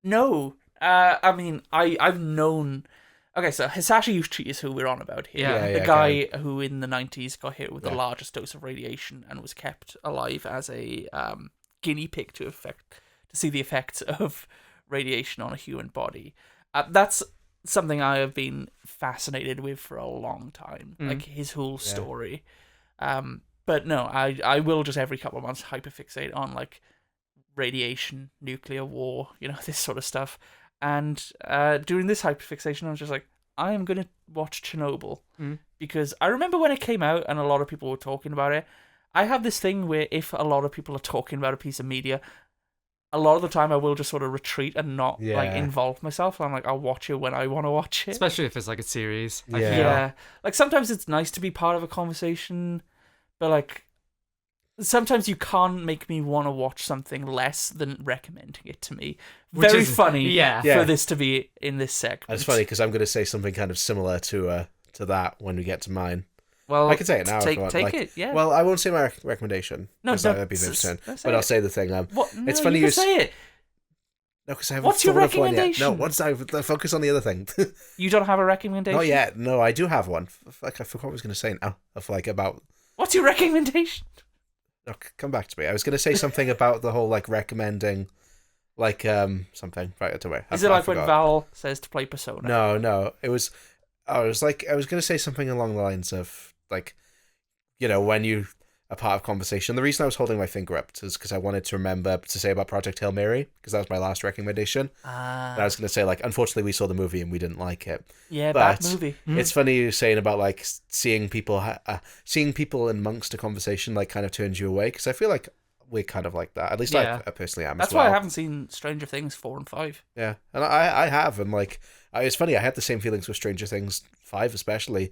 No. I mean, I've known... Okay, so Hisashi Yuichi is who we're on about here. Yeah, the guy who in the 90s got hit with the largest dose of radiation and was kept alive as a guinea pig to see the effects of radiation on a human body. That's something I have been fascinated with for a long time, like his whole story. But no, I will just every couple of months hyperfixate on like radiation, nuclear war, you know, this sort of stuff. And during this hyperfixation, I was just like, I am going to watch Chernobyl. Because I remember when it came out and a lot of people were talking about it. I have this thing where if a lot of people are talking about a piece of media, a lot of the time I will just sort of retreat and not like involve myself. I'm like, I'll watch it when I want to watch it. Especially if it's like a series. Yeah. Like sometimes it's nice to be part of a conversation, but like sometimes you can't make me want to watch something less than recommending it to me. Very funny for this to be in this segment. It's funny because I'm going to say something kind of similar to that when we get to mine. Well, I can say it now. Take like, it, yeah. Well, I won't say my recommendation. No, that'd be interesting. But I'll say the thing. It's funny you say it. No, because I haven't. What's your thought of one yet. recommendation? No, once I focus on the other thing. You don't have a recommendation? Not yet. No, I do have one. Like I forgot what I was going to say now. Of like about. What's your recommendation? No, come back to me. I was going to say something about the whole like recommending, like something. Right, don't worry. Is it like when Val says to play Persona? No. It was. I was going to say something along the lines of like, you know, when you are part of conversation. The reason I was holding my finger up is because I wanted to remember to say about Project Hail Mary, because that was my last recommendation. And I was going to say, like, unfortunately, we saw the movie and we didn't like it. Yeah, but bad movie. It's funny you saying about like seeing people amongst a conversation like kind of turns you away, because I feel like we're kind of like that. At least I personally am. That's as well. why I haven't seen Stranger Things 4 and 5. Yeah, and I have, and like it's funny. I had the same feelings with Stranger Things 5, especially.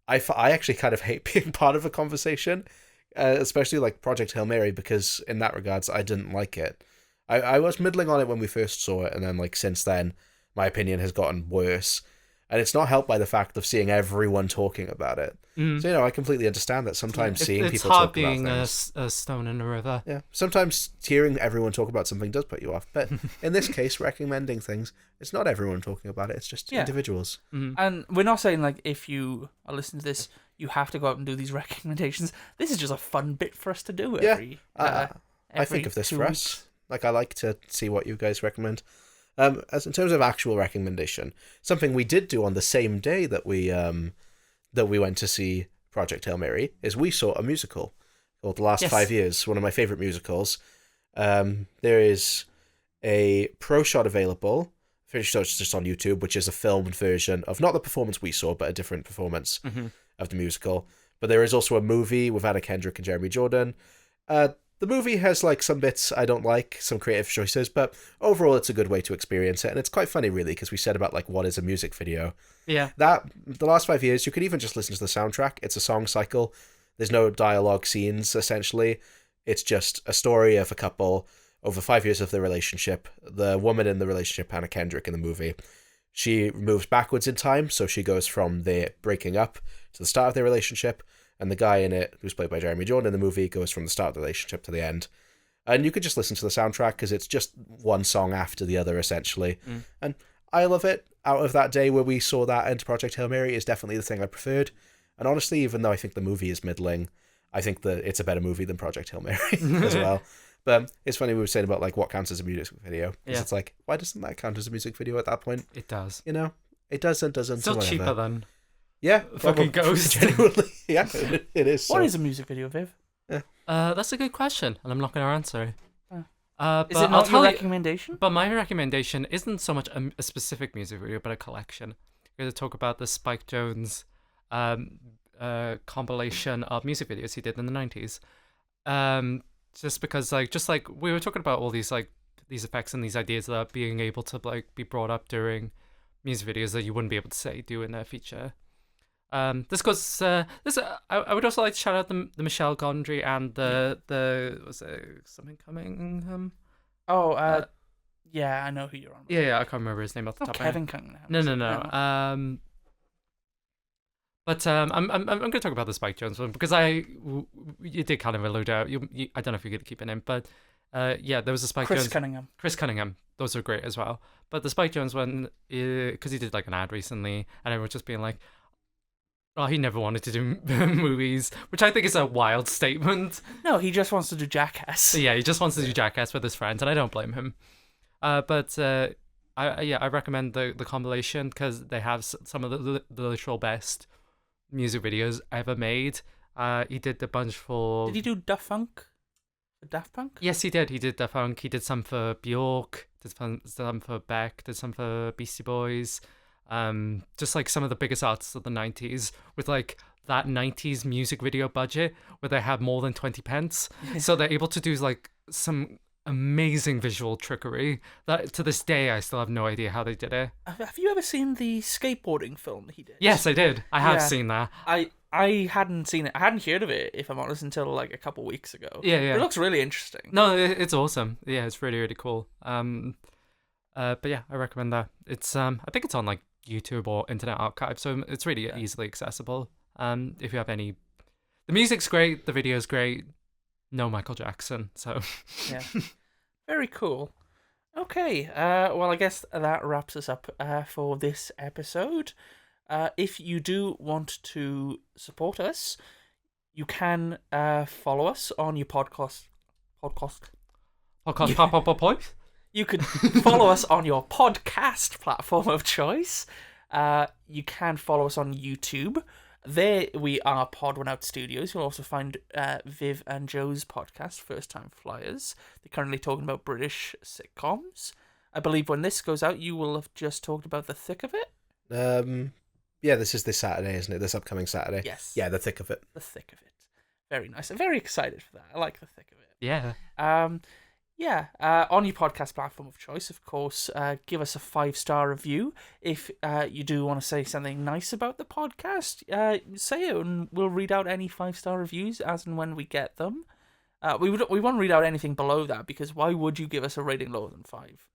I actually kind of hate being part of a conversation, especially like Project Hail Mary, because in that regards, I didn't like it. I was middling on it when we first saw it, and then like since then, my opinion has gotten worse. And it's not helped by the fact of seeing everyone talking about it. So, you know, I completely understand that sometimes seeing people talk about things... It's hard being a stone in a river. Yeah, sometimes hearing everyone talk about something does put you off. But in this case, recommending things, it's not everyone talking about it. It's just individuals. And we're not saying, like, if you are listening to this, you have to go out and do these recommendations. This is just a fun bit for us to do every I think of this for us. Like, I like to see what you guys recommend. As in terms of actual recommendation, something we did do on the same day that we went to see Project Hail Mary is we saw a musical called The Last 5 Years, one of my favourite musicals. There is a pro shot available, just on YouTube, which is a filmed version of not the performance we saw, but a different performance of the musical. But there is also a movie with Anna Kendrick and Jeremy Jordan. The movie has like some bits I don't like, some creative choices, but overall it's a good way to experience it, and it's quite funny really, because we said about like what is a music video. Yeah. The Last 5 Years, you could even just listen to the soundtrack. It's a song cycle. There's no dialogue scenes essentially. It's just a story of a couple over 5 years of their relationship. The woman in the relationship, Anna Kendrick in the movie, she moves backwards in time, so she goes from their breaking up to the start of their relationship. And the guy in it, who's played by Jeremy Jordan in the movie, goes from the start of the relationship to the end. And you could just listen to the soundtrack, because it's just one song after the other, essentially. And I love it. Out of that day where we saw that and Project Hail Mary is definitely the thing I preferred. And honestly, even though I think the movie is middling, I think that it's a better movie than Project Hail Mary as well. But it's funny we were saying about like what counts as a music video, because it's like, why doesn't that count as a music video at that point? It does. You know, it doesn't. Still cheaper than fucking Ghost. Genuinely, yeah, it is. What is a music video, Viv? That's a good question, and I'm not going to answer it. Is it not your recommendation? But my recommendation isn't so much a specific music video, but a collection. We're going to talk about the Spike Jonze compilation of music videos he did in the 90s. Just because, just like we were talking about all these these effects and these ideas that are being able to be brought up during music videos that you wouldn't be able to do in a feature. This goes. I would also like to shout out the Michel Gondry and the was there something coming? Yeah, I know who you're on. Yeah, I can't remember his name off the top of my head. Kevin Cunningham. No. But I'm going to talk about the Spike Jonze one because you did kind of allude out. I don't know if you're going to keep it in, but there was a Spike Jonze. Chris Cunningham. Those are great as well. But the Spike Jonze one, because he did like an ad recently, and everyone was just being like, "Oh, he never wanted to do movies," which I think is a wild statement. No, he just wants to do Jackass. Yeah, he just wants to do Jackass with his friends, and I don't blame him. But I recommend the compilation because they have some of the literal best music videos ever made. He did a bunch for... Did he do Daft Punk? Daft Punk? Yes, he did. He did Daft Punk. He did some for Bjork, did some for Beck, did some for Beastie Boys. Just like some of the biggest artists of the 90s with like that 90s music video budget where they have more than 20 pence. So they're able to do like some amazing visual trickery that to this day I still have no idea how they did it. Have you ever seen the skateboarding film he did? Yes, I did. I have seen that. I hadn't seen it. I hadn't heard of it, if I'm honest, until like a couple weeks ago. Yeah. It looks really interesting. No, it's awesome. Yeah, it's really, really cool. But yeah, I recommend that. It's I think it's on like YouTube or Internet Archive, so it's really easily accessible. If you have any, the music's great, the video's great. No Michael Jackson, so yeah, very cool. Okay, well, I guess that wraps us up for this episode. If you do want to support us, you can follow us on your podcast. You could follow us on your podcast platform of choice. You can follow us on YouTube. There we are, Pod One Out Studios. You'll also find Viv and Joe's podcast, First Time Flyers. They're currently talking about British sitcoms. I believe when this goes out, you will have just talked about The Thick of It. Yeah, this is this Saturday, isn't it? This upcoming Saturday. Yes. Yeah, The Thick of It. The Thick of It. Very nice. I'm very excited for that. I like The Thick of It. Yeah. On your podcast platform of choice, of course, give us a 5-star review. If you do want to say something nice about the podcast, say it, and we'll read out any 5-star reviews as and when we get them. We won't read out anything below that, because why would you give us a rating lower than 5?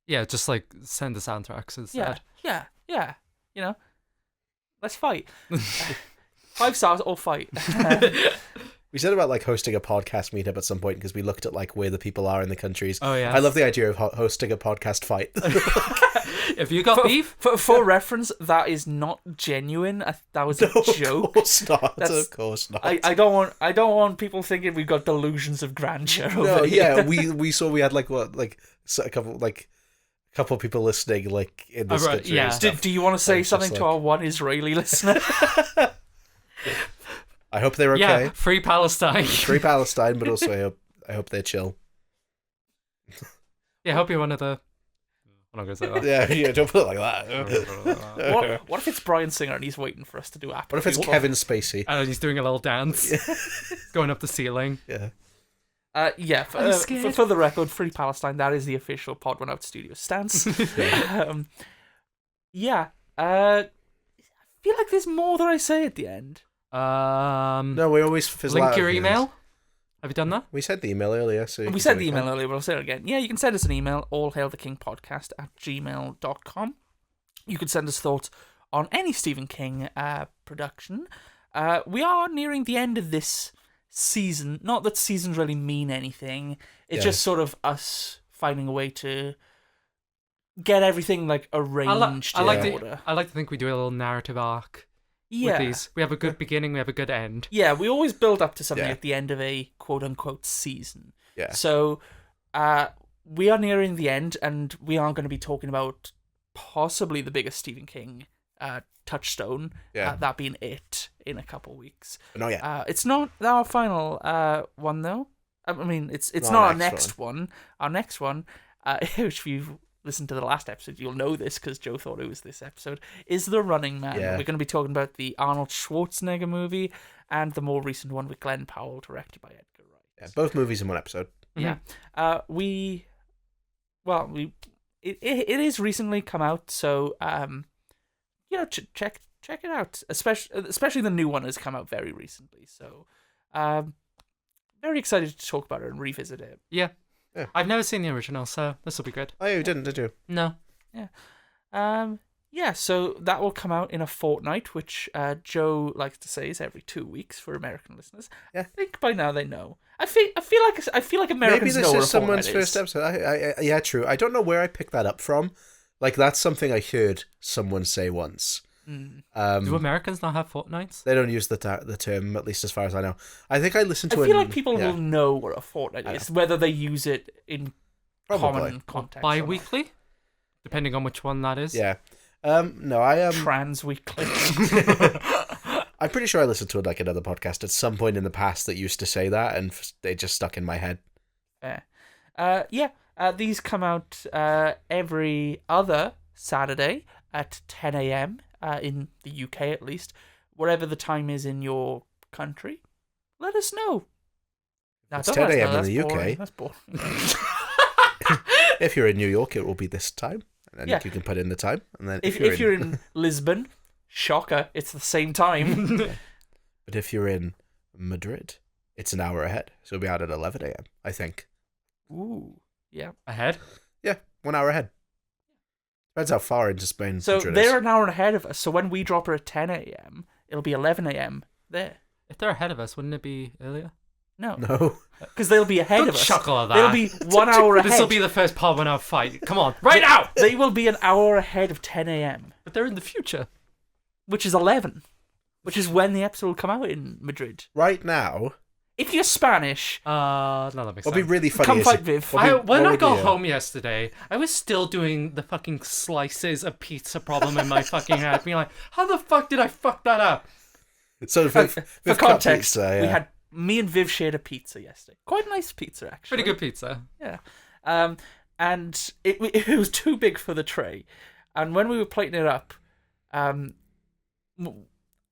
Yeah, just like send the soundtracks instead. Yeah. You know, let's fight. 5 stars or fight. We said about like hosting a podcast meetup at some point because we looked at like where the people are in the countries. Oh yeah, I love the idea of hosting a podcast fight. If you got beef, for reference, that is not genuine. That was a joke. Of course not. I don't want people thinking we've got delusions of grandeur. Over yeah, here. we saw we had like a couple people listening like in this country. Yeah. Do you want to say something to our one Israeli listener? I hope they're okay. Yeah, free Palestine. Free Palestine, but also I hope they're chill. Yeah, I hope you're one of the... I'm not going to say that. Yeah, don't put it like that. What if it's Bryan Singer and he's waiting for us to do Apple? What if it's Kevin Spacey? And he's doing a little dance. Going up the ceiling. Yeah. For the record, Free Palestine, that is the official Pod One Out Studio stance. I feel like there's more that I say at the end. No, we always fizzle link out your at the email. end. Have you done that? We said the email earlier, so we said the email earlier, but I'll say it again. Yeah, you can send us an email, allhailthekingpodcast@gmail.com. You can send us thoughts on any Stephen King production. We are nearing the end of this season. Not that seasons really mean anything. It's just sort of us finding a way to get everything like arranged in order. I like to think we do a little narrative arc. Yeah. with these. We have a good beginning, we have a good end. Yeah, we always build up to something Yeah. at the end of a quote-unquote season. Yeah. So, we are nearing the end, and we are going to be talking about possibly the biggest Stephen King touchstone, Yeah. that being It, in a couple weeks. But not yet. It's not our final one, though. I mean, it's Not not our our next next one. Our next one, which if you've listened to the last episode, you'll know this because Joe thought it was this episode, is The Running Man. Yeah. We're going to be talking about the Arnold Schwarzenegger movie and the more recent one with Glenn Powell, directed by Edgar Wright. Yeah, both movies in one episode. Yeah. It is recently come out, so check it out. Especially the new one has come out very recently, so very excited to talk about it and revisit it. Yeah. Yeah. I've never seen the original, so this will be good. Oh, you didn't, did you? No. So that will come out in a fortnight, which Joe likes to say is every 2 weeks for American listeners. Yeah. I think by now they know. I feel like Maybe Americans this know what is a someone's fortnight first is. episode. Yeah, true. I don't know where I picked that up from. Like, that's something I heard someone say once. Mm. Do Americans not have fortnights? They don't use the term, at least as far as I know. I think I listened to I feel like people yeah, will know what a fortnight is, whether they use it in probably. common context. Bi-weekly? Depending on which one that is. Yeah. No, I am. Trans-weekly. I'm pretty sure I listened to like another podcast at some point in the past that used to say that, and they just stuck in my head. These come out every other Saturday at 10 a.m. In the UK at least. Whatever the time is in your country, let us know. No, It's don't 10 let us know, a.m. in that's the boring, UK. That's boring. If you're in New York, it will be this time, and then Yeah. you can put in the time. And then If you're in Lisbon, shocker, it's the same time. but if you're in Madrid, it's an hour ahead, so it'll be out at 11 a.m. I think. Ooh, yeah. Ahead? Yeah, 1 hour ahead. Depends how far into Spain So Madrid they're is. an hour ahead of us. So when we drop her at 10 a.m., it'll be 11 a.m. there. If they're ahead of us, wouldn't it be earlier? No, No. because they'll be ahead Don't of us. chuckle at that. They'll be 1 hour ahead. This will be the first pod 1 hour fight. Come on, right now! They will be an hour ahead of 10 a.m., But they're in the future. which is 11, which is when the episode will come out in Madrid. Right now, If you're Spanish, No, that makes what'll be sense. really funny come is fight Viv. When I got home yesterday, I was still doing the fucking slices of pizza problem in my fucking head, being like, how the fuck did I fuck that up? So For Viv cut context, pizza, we yeah. had me and Viv shared a pizza yesterday. Quite a nice pizza, actually. Pretty good pizza. Yeah. And it was too big for the tray. And when we were plating it up, I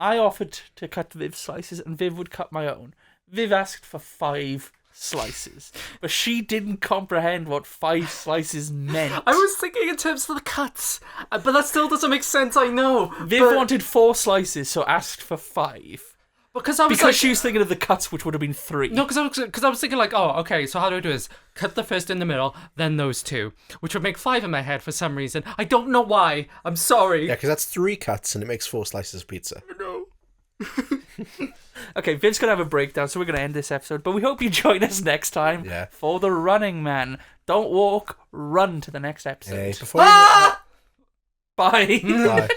offered to cut Viv's slices and Viv would cut my own. Viv asked for 5 slices, but she didn't comprehend what 5 slices meant. I was thinking in terms of the cuts, but that still doesn't make sense, I know. Viv but- wanted 4 slices, so asked for 5. Because I was Because like, she was thinking of the cuts, which would have been 3. No, because I was thinking like, oh, okay, so how do I do this? Cut the first in the middle, then those 2, which would make 5 in my head for some reason. I don't know why. I'm sorry. Yeah, because that's 3 cuts and it makes 4 slices of pizza. No. Okay, Viv's going to have a breakdown, so we're going to end this episode. But we hope you join us next time Yeah. for The Running Man. Don't walk, run to the next episode. Hey, before Bye! you... Bye.